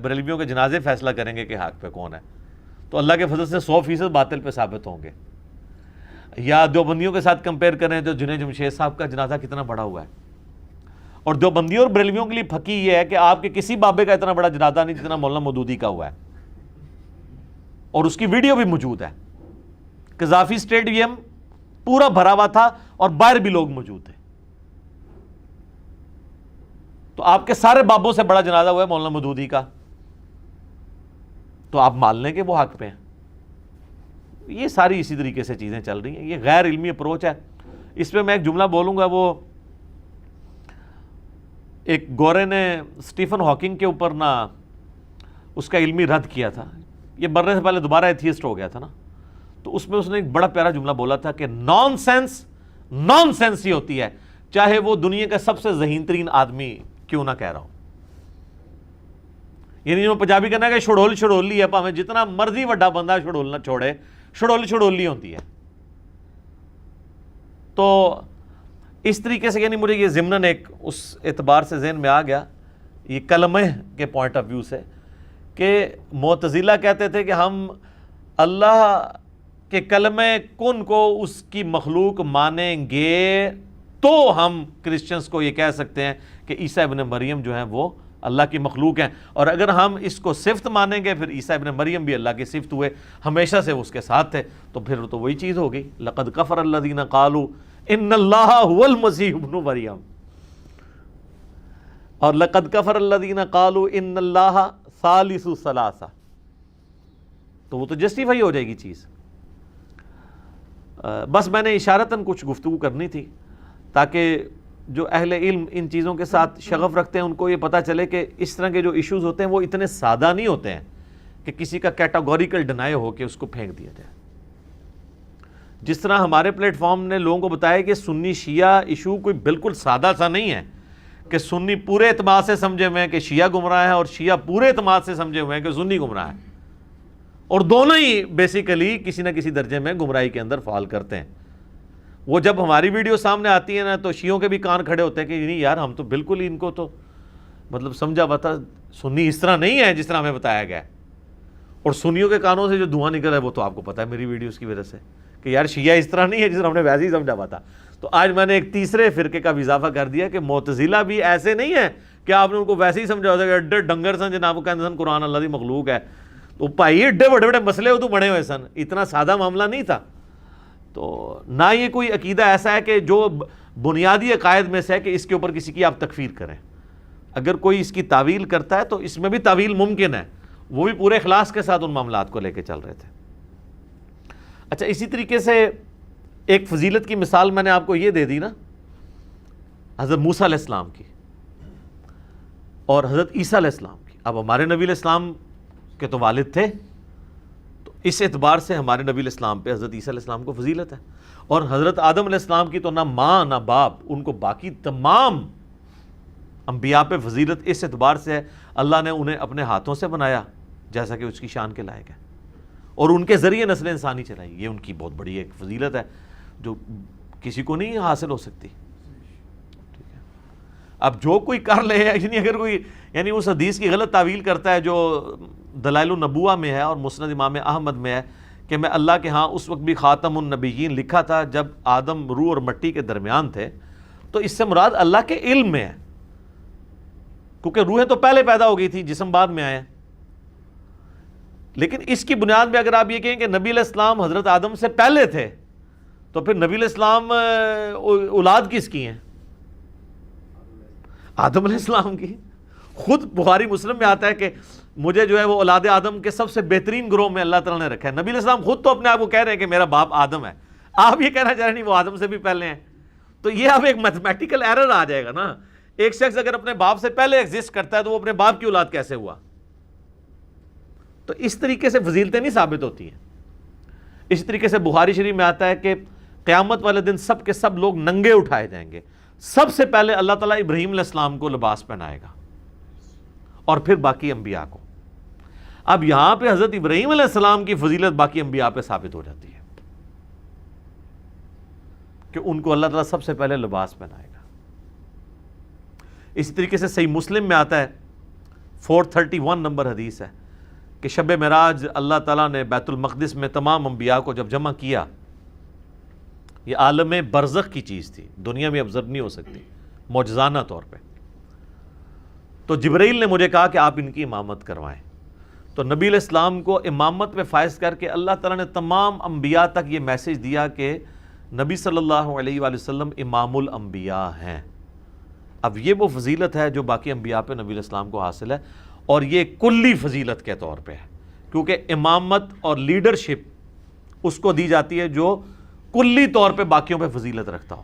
بریلویوں کے جنازے فیصلہ کریں گے کہ حق پہ کون ہے، تو اللہ کے فضل سے 100% باطل پہ ثابت ہوں گے۔ یا دیوبندیوں کے ساتھ کمپیئر کریں تو جنید جمشید صاحب کا جنازہ کتنا بڑا ہوا ہے، اور دیوبندیوں اور بریلویوں کے لیے پھکی یہ ہے کہ آپ کے کسی بابے کا اتنا بڑا جنازہ نہیں جتنا مولانا مودودی کا ہوا ہے، اور اس کی ویڈیو بھی موجود ہے۔ قذافی اسٹیڈیم پورا بھرا ہوا تھا اور باہر بھی لوگ موجود تھے، تو آپ کے سارے بابوں سے بڑا جنازہ ہوا ہے مولانا مودودی کا، تو آپ مان لیں کہ وہ حق پہ ہیں۔ یہ ساری اسی طریقے سے چیزیں چل رہی ہیں، یہ غیر علمی اپروچ ہے۔ اس پہ میں ایک جملہ بولوں گا، وہ ایک گورے نے اسٹیفن ہاکنگ کے اوپر نا اس کا علمی رد کیا تھا، یہ مرنے سے پہلے دوبارہ ایتھیسٹ ہو گیا تھا نا، تو اس میں اس نے ایک بڑا پیارا جملہ بولا تھا کہ نان سینس ہی ہوتی ہے، چاہے وہ دنیا کا سب سے ذہین ترین آدمی کیوں نہ کہہ رہا ہوں۔ یعنی جو پنجابی کہنا ہے کہ چھڑولی ہے، پاویں جتنا مرضی وڈا بندہ چھڑول نہ چھوڑے، چھڑولی ہوتی ہے۔ تو اس طریقے سے یعنی مجھے یہ ضمناً ایک اس اعتبار سے ذہن میں آ گیا، یہ کلمہ کے پوائنٹ آف ویو سے، کہ معتزلہ کہتے تھے کہ ہم اللہ کے کلمہ کن کو اس کی مخلوق مانیں گے تو ہم کرسچنز کو یہ کہہ سکتے ہیں کہ عیسیٰ ابن مریم جو ہیں وہ اللہ کی مخلوق ہیں، اور اگر ہم اس کو صفت مانیں گے پھر عیسیٰ ابن مریم بھی اللہ کی صفت ہوئے، ہمیشہ سے اس کے ساتھ تھے، تو پھر تو وہی چیز ہو گئی، لقد کفر الذین قالوا ان اللہ هو المسیح ابن مریم، اور لقد کفر الذین قالوا ان اللہ ثالث ثلاثہ، تو وہ تو جسٹیفائی ہو جائے گی چیز۔ بس میں نے اشارتاً کچھ گفتگو کرنی تھی تاکہ جو اہل علم ان چیزوں کے ساتھ شغف رکھتے ہیں ان کو یہ پتہ چلے کہ اس طرح کے جو ایشوز ہوتے ہیں وہ اتنے سادہ نہیں ہوتے ہیں کہ کسی کا کیٹاگوریکل ڈینائی ہو کے اس کو پھینک دیا جائے۔ جس طرح ہمارے پلیٹ فارم نے لوگوں کو بتایا کہ سنی شیعہ ایشو کوئی بالکل سادہ سا نہیں ہے کہ سنی پورے اعتماد سے سمجھے ہوئے ہیں کہ شیعہ گمراہ ہے اور شیعہ پورے اعتماد سے سمجھے ہوئے ہیں کہ سنی گمراہ ہے، اور دونوں ہی بیسیکلی کسی نہ کسی درجے میں گمراہی کے اندر فال کرتے ہیں۔ وہ جب ہماری ویڈیو سامنے آتی ہے نا تو شیعوں کے بھی کان کھڑے ہوتے ہیں کہ نہیں یار ہم تو بالکل ہی ان کو تو مطلب سمجھا ہوا تھا، سنی اس طرح نہیں ہے جس طرح ہمیں بتایا گیا ہے۔ اور سنیوں کے کانوں سے جو دھواں نکل رہا ہے وہ تو آپ کو پتا ہے میری ویڈیوز کی وجہ سے کہ یار شیعہ اس طرح نہیں ہے جس طرح ہم نے ویسے ہی سمجھا ہوا تھا. تو آج میں نے ایک تیسرے فرقے کا بھی اضافہ کر دیا کہ معتزلہ بھی ایسے نہیں ہے کہ آپ نے ان کو ویسے ہی سمجھا ہوتا ہے کہ اڈے ڈنگر سن جناب کہتے سن قرآن اللہ دی مخلوق ہے. تو بھائی ایڈے بڑے بڑے مسئلے تو بنے ہوئے سن, اتنا سادہ معاملہ نہیں تھا. تو نہ یہ کوئی عقیدہ ایسا ہے کہ جو بنیادی عقائد میں سے ہے کہ اس کے اوپر کسی کی آپ تکفیر کریں. اگر کوئی اس کی تعویل کرتا ہے تو اس میں بھی تعویل ممکن ہے, وہ بھی پورے اخلاص کے ساتھ ان معاملات کو لے کے چل رہے تھے. اچھا, اسی طریقے سے ایک فضیلت کی مثال میں نے آپ کو یہ دے دی نا, حضرت موسیٰ علیہ السلام کی اور حضرت عیسیٰ علیہ السلام کی. اب ہمارے نبی علیہ السلام کے تو والد تھے, تو اس اعتبار سے ہمارے نبی علیہ السلام پہ حضرت عیسیٰ علیہ السلام کو فضیلت ہے. اور حضرت آدم علیہ السلام کی تو نہ ماں نہ باپ, ان کو باقی تمام انبیاء پہ فضیلت اس اعتبار سے ہے اللہ نے انہیں اپنے ہاتھوں سے بنایا جیسا کہ اس کی شان کے لائق ہے, اور ان کے ذریعے نسل انسانی چلائی. یہ ان کی بہت بڑی ایک فضیلت ہے جو کسی کو نہیں حاصل ہو سکتی. ٹھیک ہے, اب جو کوئی کر لے, یعنی اگر کوئی یعنی اس حدیث کی غلط تعویل کرتا ہے جو دلائل النبوہ میں ہے اور مسند امام احمد میں ہے کہ میں اللہ کے ہاں اس وقت بھی خاتم النبیین لکھا تھا جب آدم روح اور مٹی کے درمیان تھے, تو اس سے مراد اللہ کے علم میں ہے, کیونکہ روحیں تو پہلے پیدا ہو گئی تھی, جسم بعد میں آئے. لیکن اس کی بنیاد میں اگر آپ یہ کہیں کہ نبی علیہ السلام حضرت آدم سے پہلے تھے, تو پھر نبی علیہ السلام اولاد کس کی ہیں؟ آدم علیہ السلام کی. خود بخاری مسلم میں آتا ہے کہ مجھے جو ہے وہ اولاد آدم کے سب سے بہترین گروہ میں اللہ تعالیٰ نے رکھا ہے. نبی علیہ السلام خود تو اپنے آپ کو کہہ رہے ہیں کہ میرا باپ آدم ہے, آپ یہ کہنا چاہ رہے ہیں نہیں وہ آدم سے بھی پہلے ہیں. تو یہ اب ایک میتھمیٹیکل ایرر آ جائے گا نا. ایک شخص اگر اپنے باپ سے پہلے ایگزسٹ کرتا ہے تو وہ اپنے باپ کی اولاد کیسے ہوا؟ تو اس طریقے سے فضیلتیں نہیں ثابت ہوتی ہیں. اس طریقے سے بخاری شریف میں آتا ہے کہ قیامت والے دن سب کے سب لوگ ننگے اٹھائے جائیں گے. سب سے پہلے اللہ تعالیٰ ابراہیم علیہ السلام کو لباس پہنائے گا اور پھر باقی انبیاء کو. اب یہاں پہ حضرت ابراہیم علیہ السلام کی فضیلت باقی انبیاء پہ ثابت ہو جاتی ہے کہ ان کو اللہ تعالیٰ سب سے پہلے لباس پہنائے گا. اسی طریقے سے صحیح مسلم میں آتا ہے 431 نمبر حدیث ہے کہ شب معراج اللہ تعالیٰ نے بیت المقدس میں تمام انبیاء کو جب جمع کیا, یہ عالم برزخ کی چیز تھی, دنیا میں ابزرو نہیں ہو سکتی معجزانہ طور پہ. تو جبرائیل نے مجھے کہا کہ آپ ان کی امامت کروائیں. تو نبی علیہ السلام کو امامت میں فائز کر کے اللہ تعالیٰ نے تمام انبیاء تک یہ میسج دیا کہ نبی صلی اللہ علیہ وآلہ وسلم امام الانبیاء ہیں. اب یہ وہ فضیلت ہے جو باقی انبیاء پہ نبی علیہ السلام کو حاصل ہے, اور یہ کلی فضیلت کے طور پہ ہے, کیونکہ امامت اور لیڈرشپ اس کو دی جاتی ہے جو کلی طور پہ باقیوں پہ فضیلت رکھتا ہو.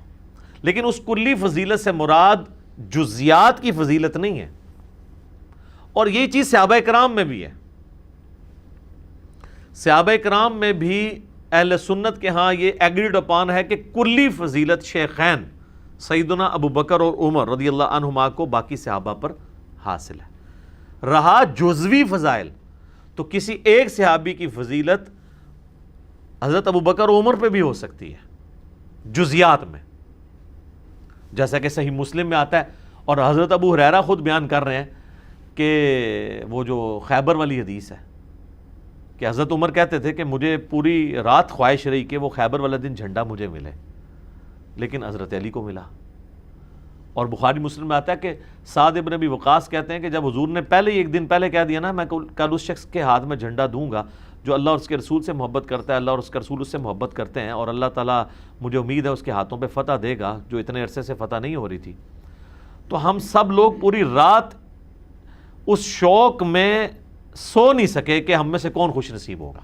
لیکن اس کلی فضیلت سے مراد جزیات کی فضیلت نہیں ہے, اور یہ چیز صحابہ کرام میں بھی ہے. صحابہ کرام میں بھی اہل سنت کے ہاں یہ ایگریڈ اپان ہے کہ کلی فضیلت شیخین سیدنا ابو بکر اور عمر رضی اللہ عنہما کو باقی صحابہ پر حاصل ہے. رہا جزوی فضائل تو کسی ایک صحابی کی فضیلت حضرت ابو بکر اور عمر پہ بھی ہو سکتی ہے جزیات میں, جیسا کہ صحیح مسلم میں آتا ہے. اور حضرت ابو ہریرہ خود بیان کر رہے ہیں کہ وہ جو خیبر والی حدیث ہے کہ حضرت عمر کہتے تھے کہ مجھے پوری رات خواہش رہی کہ وہ خیبر والا دن جھنڈا مجھے ملے, لیکن حضرت علی کو ملا. اور بخاری مسلم میں آتا ہے کہ سعد ابن ابی وقاص کہتے ہیں کہ جب حضور نے پہلے ہی ایک دن پہلے کہہ دیا نا میں کل اس شخص کے ہاتھ میں جھنڈا دوں گا جو اللہ اور اس کے رسول سے محبت کرتا ہے, اللہ اور اس کا رسول اس سے محبت کرتے ہیں, اور اللہ تعالیٰ مجھے امید ہے اس کے ہاتھوں پہ فتح دے گا جو اتنے عرصے سے فتح نہیں ہو رہی تھی. تو ہم سب لوگ پوری رات اس شوق میں سو نہیں سکے کہ ہم میں سے کون خوش نصیب ہوگا.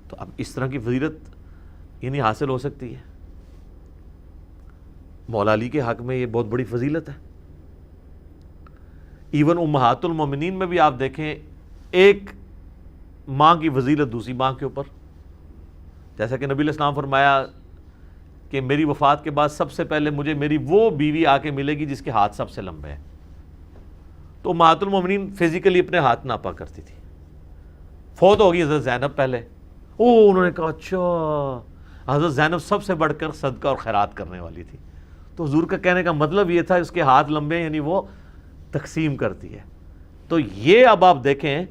تو اب اس طرح کی فضیلت یعنی حاصل ہو سکتی ہے. مولا علی کے حق میں یہ بہت بڑی فضیلت ہے. ایون امہات المومنین میں بھی آپ دیکھیں ایک ماں کی فضیلت دوسری ماں کے اوپر, جیسا کہ نبی علیہ السلام فرمایا کہ میری وفات کے بعد سب سے پہلے مجھے میری وہ بیوی آ کے ملے گی جس کے ہاتھ سب سے لمبے ہیں. تو امہات المومنین فزیکلی اپنے ہاتھ ناپا کرتی تھی. فوت ہوگی حضرت زینب پہلے, انہوں نے کہا اچھا حضرت زینب سب سے بڑھ کر صدقہ اور خیرات کرنے والی تھی. تو حضور کا کہنے کا مطلب یہ تھا اس کے ہاتھ لمبے یعنی وہ تقسیم کرتی ہے. تو یہ اب آپ دیکھیں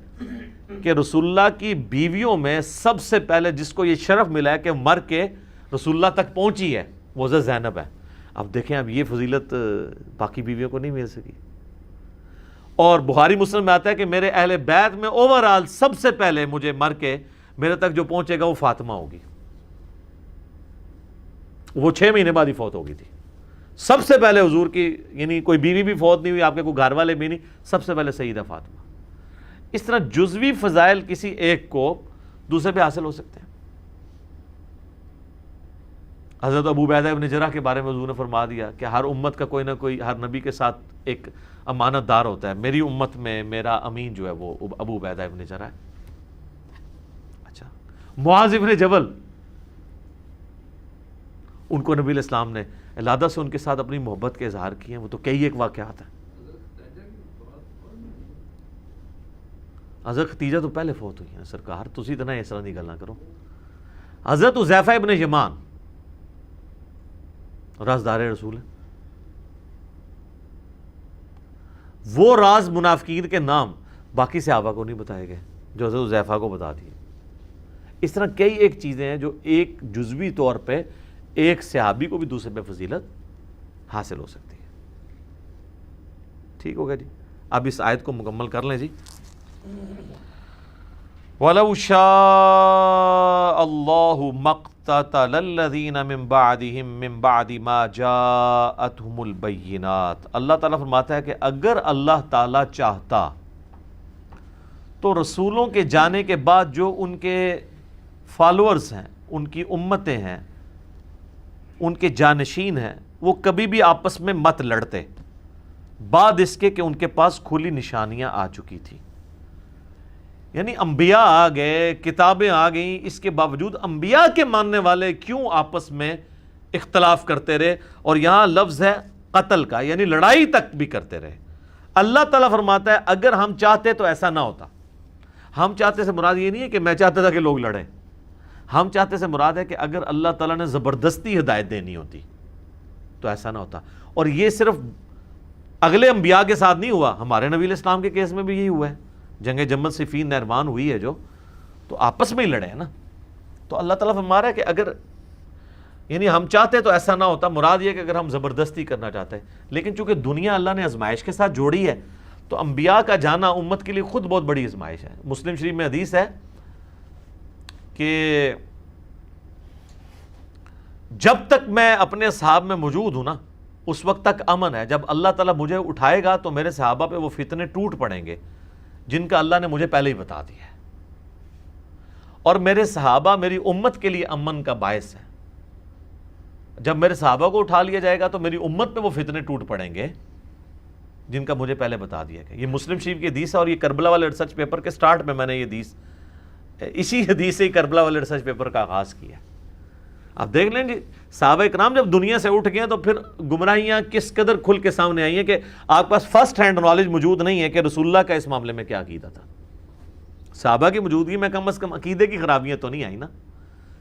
کہ رسول اللہ کی بیویوں میں سب سے پہلے جس کو یہ شرف ملا ہے کہ مر کے رسول اللہ تک پہنچی ہے وہ حضرت زینب ہے. اب دیکھیں اب یہ فضیلت باقی بیویوں کو نہیں مل سکی. اور بخاری مسلم میں آتا ہے کہ میرے اہل بیت میں اوورآل سب سے پہلے مجھے مر کے میرے تک جو پہنچے گا وہ فاطمہ ہوگی. وہ 6 مہینے بعد ہی فوت ہو گئی تھی. سب سے پہلے حضور کی یعنی کوئی بیوی بھی فوت نہیں ہوئی, آپ کے کوئی گھر والے بھی نہیں, سب سے پہلے سیدہ فاطمہ. اس طرح جزوی فضائل کسی ایک کو دوسرے پہ حاصل ہو سکتے ہیں. حضرت ابو عبیدہ ابن جراح کے بارے میں حضور نے فرما دیا کہ ہر امت کا کوئی نہ کوئی, ہر نبی کے ساتھ ایک امانت دار ہوتا ہے. میری امت میں میرا امین جو ہے وہ ابو عبیدہ ابن جراح ہے. اچھا, معاذ ابن جبل, ان کو نبی علیہ السلام نے علادہ سے ان کے ساتھ اپنی محبت کے اظہار کیے ہیں. وہ تو کئی ایک واقعات ہیں. حضرت ختیجہ تو پہلے فوت ہوئی ہیں سرکار, تسی اتنا اس طرح نہیں گلاں کرو. حضرت حذیفہ ابن یمان رازدار رسول ہے. وہ راز منافقین کے نام باقی صحابہ کو نہیں بتائے گئے جو حضرت حذیفہ کو بتا دیے. اس طرح کئی ایک چیزیں ہیں جو ایک جزوی طور پہ ایک صحابی کو بھی دوسرے پہ فضیلت حاصل ہو سکتی ہے. ٹھیک ہوگا جی, اب اس آیت کو مکمل کر لیں جی. وَلَوْ شَاءَ اللَّهُ مَقْتَتَلَ الَّذِينَ مِن بَعْدِهِم مِن بَعْدِ مَا جَاءَتْهُمُ الْبَيِّنَاتُ. اللہ تعالیٰ فرماتا ہے کہ اگر اللہ تعالیٰ چاہتا تو رسولوں کے جانے کے بعد جو ان کے فالورز ہیں, ان کی امتیں ہیں, ان کے جانشین ہیں, وہ کبھی بھی آپس میں مت لڑتے بعد اس کے کہ ان کے پاس کھلی نشانیاں آ چکی تھی. یعنی انبیاء آ گئے, کتابیں آ گئیں, اس کے باوجود انبیاء کے ماننے والے کیوں آپس میں اختلاف کرتے رہے. اور یہاں لفظ ہے قتل کا, یعنی لڑائی تک بھی کرتے رہے. اللہ تعالیٰ فرماتا ہے اگر ہم چاہتے تو ایسا نہ ہوتا. ہم چاہتے سے مراد یہ نہیں ہے کہ میں چاہتا تھا کہ لوگ لڑیں. ہم چاہتے سے مراد ہے کہ اگر اللہ تعالیٰ نے زبردستی ہدایت دینی ہوتی تو ایسا نہ ہوتا. اور یہ صرف اگلے انبیاء کے ساتھ نہیں ہوا, ہمارے نبی علیہ السلام کے کیس میں بھی یہی ہوا ہے. جنگ جمل صفین نہروان ہوئی ہے جو, تو آپس میں ہی لڑے ہیں نا. تو اللہ تعالیٰ فرما رہا ہے کہ اگر یعنی ہم چاہتے تو ایسا نہ ہوتا. مراد یہ کہ اگر ہم زبردستی کرنا چاہتے ہیں, لیکن چونکہ دنیا اللہ نے آزمائش کے ساتھ جوڑی ہے تو انبیاء کا جانا امت کے لیے خود بہت بڑی آزمائش ہے. مسلم شریف میں حدیث ہے کہ جب تک میں اپنے صحاب میں موجود ہوں نا اس وقت تک امن ہے. جب اللہ تعالیٰ مجھے اٹھائے گا تو میرے صحابہ پہ وہ فتنے ٹوٹ پڑیں گے جن کا اللہ نے مجھے پہلے ہی بتا دیا ہے. اور میرے صحابہ میری امت کے لیے امن کا باعث ہے. جب میرے صحابہ کو اٹھا لیا جائے گا تو میری امت پہ وہ فتنے ٹوٹ پڑیں گے جن کا مجھے پہلے بتا دیا گیا. یہ مسلم شریف کی حدیث ہے, اور یہ کربلا والے ریسرچ پیپر کے سٹارٹ میں نے یہ حدیث, اسی حدیث سے ہی کربلا والے ریسرچ پیپر کا آغاز کیا. آپ دیکھ لیں جی, صحابہ کرام جب دنیا سے اٹھ گئے تو پھر گمراہیاں کس قدر کھل کے سامنے آئی ہیں کہ آپ پاس فرسٹ ہینڈ نالج موجود نہیں ہے کہ رسول اللہ کا اس معاملے میں کیا عقیدہ تھا. صحابہ کی موجودگی میں کم از کم عقیدے کی خرابیاں تو نہیں آئی نا.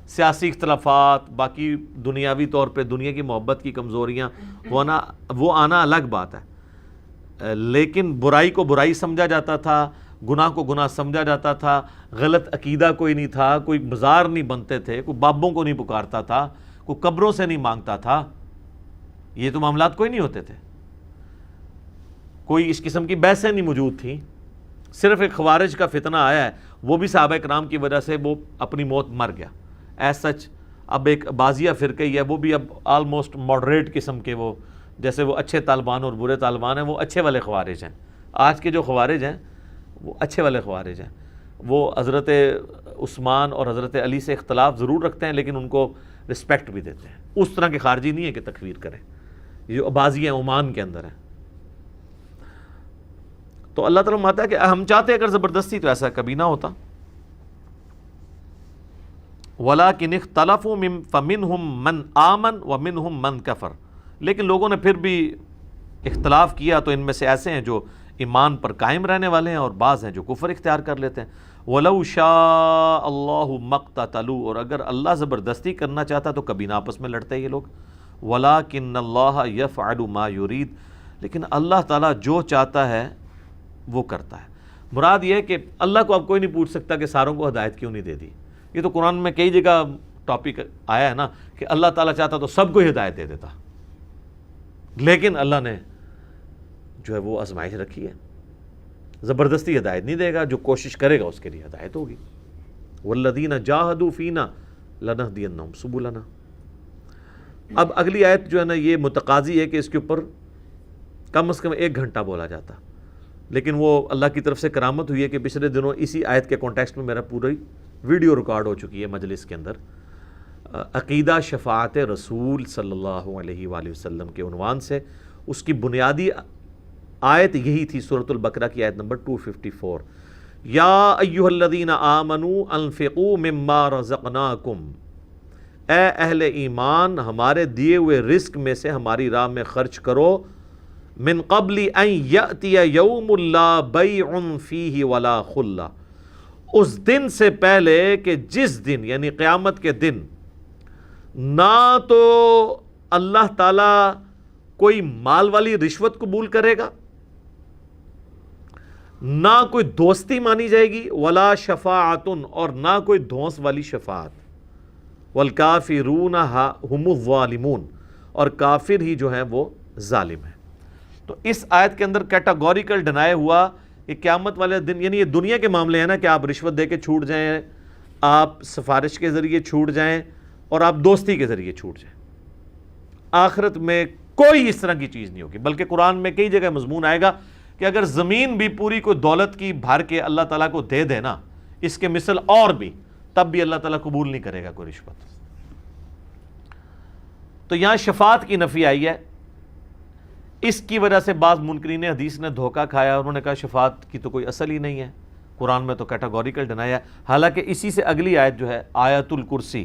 سیاسی اختلافات, باقی دنیاوی طور پہ دنیا کی محبت کی کمزوریاں وہ آنا الگ بات ہے, لیکن برائی کو برائی سمجھا جاتا تھا, گناہ کو گناہ سمجھا جاتا تھا, غلط عقیدہ کوئی نہیں تھا, کوئی مزار نہیں بنتے تھے, کوئی بابوں کو نہیں پکارتا تھا, کوئی قبروں سے نہیں مانگتا تھا. یہ تو معاملات کوئی نہیں ہوتے تھے. کوئی اس قسم کی بحثیں نہیں موجود تھیں. صرف ایک خوارج کا فتنہ آیا ہے, وہ بھی صحابہ کرام کی وجہ سے وہ اپنی موت مر گیا. ایز سچ اب ایک بازیہ فرقہ ہی ہے, وہ بھی اب آلموسٹ ماڈریٹ قسم کے, وہ جیسے وہ اچھے طالبان اور برے طالبان ہیں, وہ اچھے والے خوارج ہیں. آج کے جو خوارج ہیں وہ اچھے والے خوارج ہیں. وہ حضرت عثمان اور حضرت علی سے اختلاف ضرور رکھتے ہیں لیکن ان کو رسپیکٹ بھی دیتے ہیں. اس طرح کے خارجی نہیں ہے کہ تکفیر کریں. یہ جو بازی ہیں عمان کے اندر ہیں. تو اللہ تعالیٰ فرماتا ہے کہ ہم چاہتے اگر زبردستی تو ایسا کبھی نہ ہوتا. وَلَٰكِنِ اخْتَلَفُوا فَمِنْهُمْ مَنْ آمَنَ وَمِنْهُمْ مَنْ كَفَرَ. لیکن لوگوں نے پھر بھی اختلاف کیا تو ان میں سے ایسے ہیں جو ایمان پر قائم رہنے والے ہیں اور بعض ہیں جو کفر اختیار کر لیتے ہیں. وَلَوْ شَاءَ اللَّهُ مَا اقْتَتَلُوا. اور اگر اللہ زبردستی کرنا چاہتا تو کبھی نہ آپس میں لڑتے یہ لوگ. وَلَٰكِنَّ اللَّهَ يَفْعَلُ مَا يُرِيدُ. لیکن اللہ تعالیٰ جو چاہتا ہے وہ کرتا ہے. مراد یہ ہے کہ اللہ کو اب کوئی نہیں پوچھ سکتا کہ ساروں کو ہدایت کیوں نہیں دے دی. یہ تو قرآن میں کئی جگہ ٹاپک آیا ہے نا کہ اللہ تعالیٰ چاہتا تو سب کو ہی ہدایت دے دیتا, لیکن اللہ نے جو ہے وہ آزمائش رکھی ہے. زبردستی ہدایت نہیں دے گا, جو کوشش کرے گا اس کے لیے ہدایت ہوگی. والذین جاہدوا فینا لنہدینہم سبلنا. اب اگلی آیت جو ہے نا یہ متقاضی ہے کہ اس کے اوپر کم از کم 1 گھنٹہ بولا جاتا, لیکن وہ اللہ کی طرف سے کرامت ہوئی ہے کہ پچھلے دنوں اسی آیت کے کانٹیکسٹ میں میرا پوری ویڈیو ریکارڈ ہو چکی ہے مجلس کے اندر, عقیدہ شفاعت رسول صلی اللہ علیہ وآلہ وسلم کے عنوان سے. اس کی بنیادی آیت یہی تھی, سورۃ البقرہ کی آیت نمبر 254, یا ایھا الذین آمنوا انفقوا مما رزقناکم, اے اہل ایمان ہمارے دیے ہوئے رزق میں سے ہماری راہ میں خرچ کرو, من قبل ان یأتی یوم لا بیع فیہ ولا خلہ, اس دن سے پہلے کہ جس دن یعنی قیامت کے دن نہ تو اللہ تعالیٰ کوئی مال والی رشوت قبول کرے گا, نہ کوئی دوستی مانی جائے گی, ولا شفاعت اور نہ کوئی دھونس والی شفاعت, والکافرون ہم الظالمون اور کافر ہی جو ہیں وہ ظالم ہیں. تو اس آیت کے اندر کیٹاگوریکل ڈینائی ہوا کہ قیامت والے دن, یعنی یہ دنیا کے معاملے ہیں نا کہ آپ رشوت دے کے چھوٹ جائیں, آپ سفارش کے ذریعے چھوٹ جائیں اور آپ دوستی کے ذریعے چھوٹ جائیں. آخرت میں کوئی اس طرح کی چیز نہیں ہوگی, بلکہ قرآن میں کئی جگہ مضمون آئے گا کہ اگر زمین بھی پوری کوئی دولت کی بھر کے اللہ تعالیٰ کو دے دے نا, اس کے مثل اور بھی, تب بھی اللہ تعالیٰ قبول نہیں کرے گا کوئی رشوت. تو یہاں شفاعت کی نفی آئی ہے. اس کی وجہ سے بعض منکرین حدیث نے دھوکہ کھایا, انہوں نے کہا شفاعت کی تو کوئی اصل ہی نہیں ہے, قرآن میں تو کیٹاگوریکل ڈینائی ہے. حالانکہ اسی سے اگلی آیت جو ہے آیت الکرسی,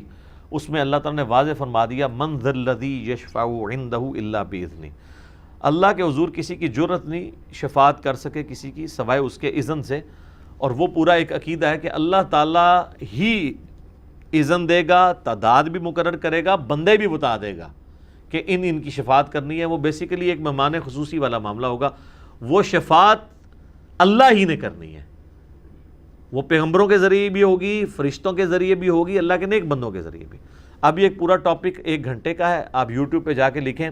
اس میں اللہ تعالیٰ نے واضح فرما دیا من ذا الذی یشفع عندہ الا باذنہ, اللہ کے حضور کسی کی جرت نہیں شفاعت کر سکے کسی کی سوائے اس کے اذن سے. اور وہ پورا ایک عقیدہ ہے کہ اللہ تعالیٰ ہی اذن دے گا, تعداد بھی مقرر کرے گا, بندے بھی بتا دے گا کہ ان کی شفاعت کرنی ہے. وہ بیسیکلی ایک مہمان خصوصی والا معاملہ ہوگا. وہ شفاعت اللہ ہی نے کرنی ہے, وہ پیغمبروں کے ذریعے بھی ہوگی, فرشتوں کے ذریعے بھی ہوگی, اللہ کے نیک بندوں کے ذریعے بھی. اب یہ ایک پورا ٹاپک 1 گھنٹے کا ہے, آپ یوٹیوب پہ جا کے لکھیں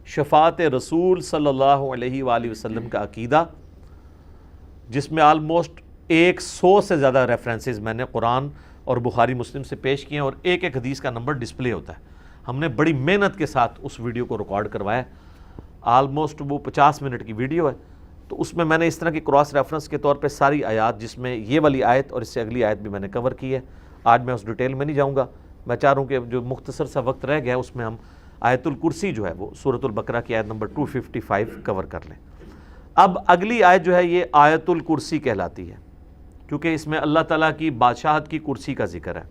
شفاعت رسول صلی اللہ علیہ وآلہ وسلم کا عقیدہ, جس میں آلموسٹ 100 سے زیادہ ریفرنسز میں نے قرآن اور بخاری مسلم سے پیش کیے ہیں, اور ایک ایک حدیث کا نمبر ڈسپلے ہوتا ہے. ہم نے بڑی محنت کے ساتھ اس ویڈیو کو ریکارڈ کروایا, آلموسٹ وہ 50 منٹ کی ویڈیو ہے. تو اس میں میں نے اس طرح کی کراس ریفرنس کے طور پہ ساری آیات, جس میں یہ والی آیت اور اس سے اگلی آیت بھی میں نے کور کی ہے. آج میں اس ڈیٹیل میں نہیں جاؤں گا, میں چاہ رہا ہوں کہ جو مختصر سا وقت رہ گیا اس میں ہم آیت الکرسی جو ہے وہ سورۃ البقرہ کی آیت نمبر 255 کور کر لیں. اب اگلی آیت جو ہے یہ آیت الکرسی کہلاتی ہے, کیونکہ اس میں اللہ تعالیٰ کی بادشاہت کی کرسی کا ذکر ہے.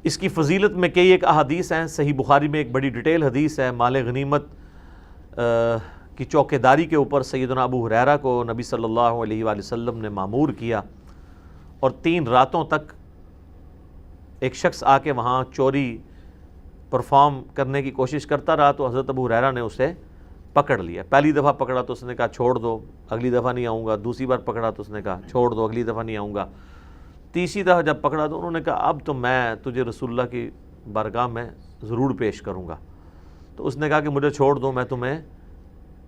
اس کی فضیلت میں کئی ایک احادیث ہیں. صحیح بخاری میں ایک بڑی ڈیٹیل حدیث ہے, مال غنیمت کی چوکیداری کے اوپر سیدنا ابو ہریرہ کو نبی صلی اللہ علیہ وآلہ وسلم نے مامور کیا, اور 3 راتوں تک ایک شخص آ کے وہاں چوری پرفارم کرنے کی کوشش کرتا رہا. تو حضرت ابو ہریرہ نے اسے پکڑ لیا. پہلی دفعہ پکڑا تو اس نے کہا چھوڑ دو, اگلی دفعہ نہیں آؤں گا. دوسری بار پکڑا تو اس نے کہا چھوڑ دو, اگلی دفعہ نہیں آؤں گا. تیسری دفعہ جب پکڑا تو انہوں نے کہا اب تو میں تجھے رسول اللہ کی بارگاہ میں ضرور پیش کروں گا. تو اس نے کہا کہ مجھے چھوڑ دو, میں تمہیں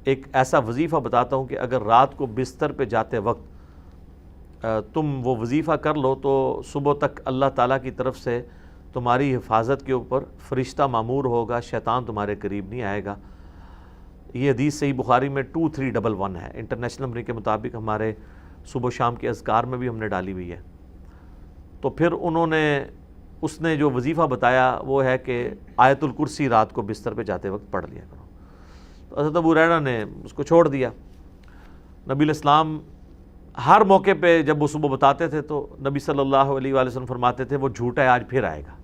ایک ایسا وظیفہ بتاتا ہوں کہ اگر رات کو بستر پہ جاتے وقت تم وہ وظیفہ کر لو تو صبح تک اللہ تعالیٰ کی طرف سے تمہاری حفاظت کے اوپر فرشتہ مامور ہوگا, شیطان تمہارے قریب نہیں آئے گا. یہ حدیث صحیح بخاری میں 2311 ہے. انٹرنیشنل نمبر کے مطابق ہمارے صبح شام کے اذکار میں بھی ہم نے ڈالی ہوئی ہے. تو پھر اس نے جو وظیفہ بتایا وہ ہے کہ آیت الکرسی رات کو بستر پہ جاتے وقت پڑھ لیا کرو. تو حضرت ابو ہریرہ نے اس کو چھوڑ دیا. نبی علیہ السلام ہر موقع پہ جب وہ صبح بتاتے تھے تو نبی صلی اللہ علیہ وآلہ وسلم فرماتے تھے وہ جھوٹا ہے, آج پھر آئے گا.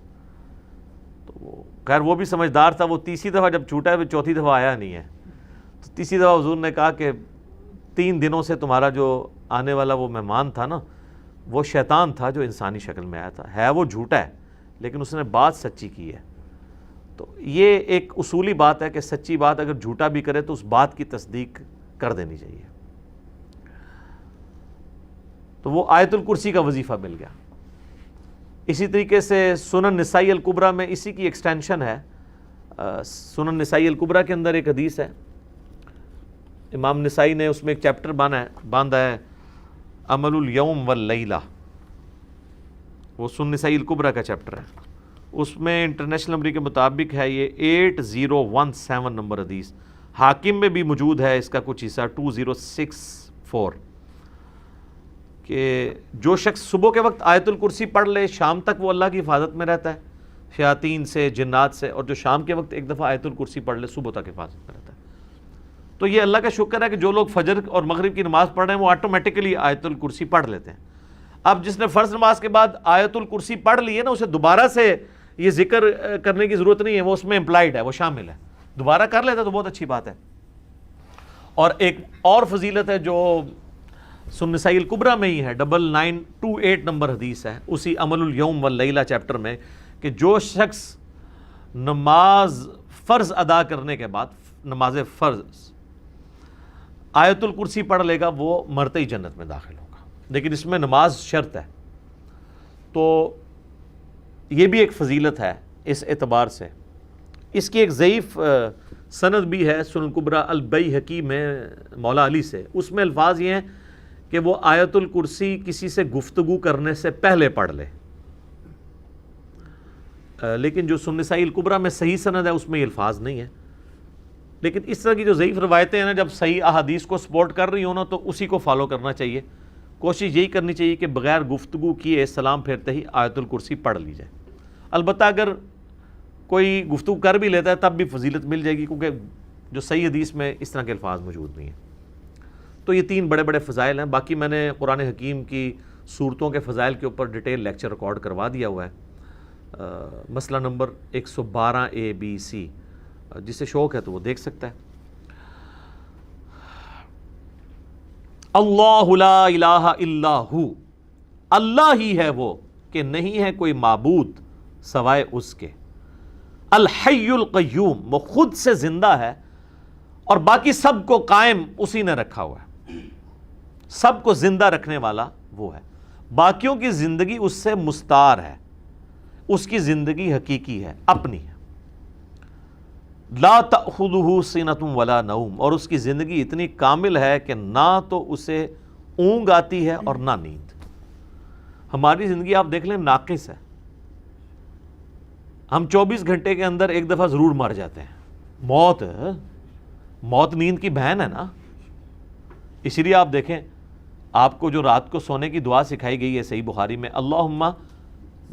تو خیر وہ بھی سمجھدار تھا, وہ تیسری دفعہ جب چھوٹا ہے وہ چوتھی دفعہ آیا نہیں ہے. تو تیسری دفعہ حضور نے کہا کہ 3 دنوں سے تمہارا جو آنے والا وہ مہمان تھا نا, وہ شیطان تھا جو انسانی شکل میں آیا تھا. ہے وہ جھوٹا ہے لیکن اس نے بات سچی کی ہے. تو یہ ایک اصولی بات ہے کہ سچی بات اگر جھوٹا بھی کرے تو اس بات کی تصدیق کر دینی چاہیے. تو وہ آیت الکرسی کا وظیفہ مل گیا۔ اسی طریقے سے سنن نسائی الکبریٰ میں اسی کی ایکسٹینشن ہے۔ سنن نسائی الکبریٰ کے اندر ایک حدیث ہے، امام نسائی نے اس میں ایک چیپٹر باندھا ہے عمل الیوم واللیلہ، وہ سنن نسائی الکبریٰ کا چیپٹر ہے۔ اس میں انٹرنیشنل نمبر کے مطابق ہے یہ 8017 نمبر حدیث، حاکم میں بھی موجود ہے اس کا کچھ حصہ 2064، کہ جو شخص صبح کے وقت آیت الکرسی پڑھ لے شام تک وہ اللہ کی حفاظت میں رہتا ہے شیاطین سے، جنات سے، اور جو شام کے وقت ایک دفعہ آیت الکرسی پڑھ لے صبح تک حفاظت میں رہتا ہے۔ تو یہ اللہ کا شکر ہے کہ جو لوگ فجر اور مغرب کی نماز پڑھ رہے ہیں وہ آٹومیٹکلی آیت الکرسی پڑھ لیتے ہیں۔ اب جس نے فرض نماز کے بعد آیت الکرسی پڑھ لی ہے نا، اسے دوبارہ سے یہ ذکر کرنے کی ضرورت نہیں ہے، وہ اس میں امپلائڈ ہے، وہ شامل ہے، دوبارہ کر لیتا تو بہت اچھی بات ہے۔ اور ایک اور فضیلت ہے جو سنن نسائی الکبریٰ میں ہی ہے، 9928 نمبر حدیث ہے اسی عمل الیوم واللیلہ چیپٹر میں، کہ جو شخص نماز فرض ادا کرنے کے بعد، نماز فرض آیت الکرسی پڑھ لے گا وہ مرتے ہی جنت میں داخل ہوگا، لیکن اس میں نماز شرط ہے۔ تو یہ بھی ایک فضیلت ہے اس اعتبار سے۔ اس کی ایک ضعیف سند بھی ہے سنن الکبریٰ البیہقی میں مولا علی سے، اس میں الفاظ یہ ہیں کہ وہ آیت الکرسی کسی سے گفتگو کرنے سے پہلے پڑھ لے، لیکن جو سنن نسائی الکبریٰ میں صحیح سند ہے اس میں یہ الفاظ نہیں ہے۔ لیکن اس طرح کی جو ضعیف روایتیں ہیں نا، جب صحیح احادیث کو سپورٹ کر رہی ہوں نا تو اسی کو فالو کرنا چاہیے، کوشش یہی کرنی چاہیے کہ بغیر گفتگو کیے سلام پھیرتے ہی آیت الکرسی پڑھ لی جائے۔ البتہ اگر کوئی گفتگو کر بھی لیتا ہے تب بھی فضیلت مل جائے گی، کیونکہ جو صحیح حدیث میں اس طرح کے الفاظ موجود نہیں ہیں۔ تو یہ 3 بڑے بڑے فضائل ہیں۔ باقی میں نے قرآن حکیم کی صورتوں کے فضائل کے اوپر ڈیٹیل لیکچر ریکارڈ کروا دیا ہوا ہے، مسئلہ نمبر 112A-B-C، جسے شوق ہے تو وہ دیکھ سکتا ہے۔ اللہ لا الہ الا ہو، اللہ ہی ہے وہ کہ نہیں ہے کوئی معبود سوائے اس کے۔ الحی القیوم، وہ خود سے زندہ ہے اور باقی سب کو قائم اسی نے رکھا ہوا ہے، سب کو زندہ رکھنے والا وہ ہے، باقیوں کی زندگی اس سے مستعار ہے، اس کی زندگی حقیقی ہے، اپنی ہے۔ لا تأخذہ سنۃ ولا نوم، اور اس کی زندگی اتنی کامل ہے کہ نہ تو اسے اونگ آتی ہے اور نہ نیند۔ ہماری زندگی آپ دیکھ لیں ناقص ہے، ہم 24 گھنٹے کے اندر ایک دفعہ ضرور مر جاتے ہیں۔ موت نیند کی بہن ہے نا، اسی لیے آپ دیکھیں آپ کو جو رات کو سونے کی دعا سکھائی گئی ہے صحیح بخاری میں، اللہم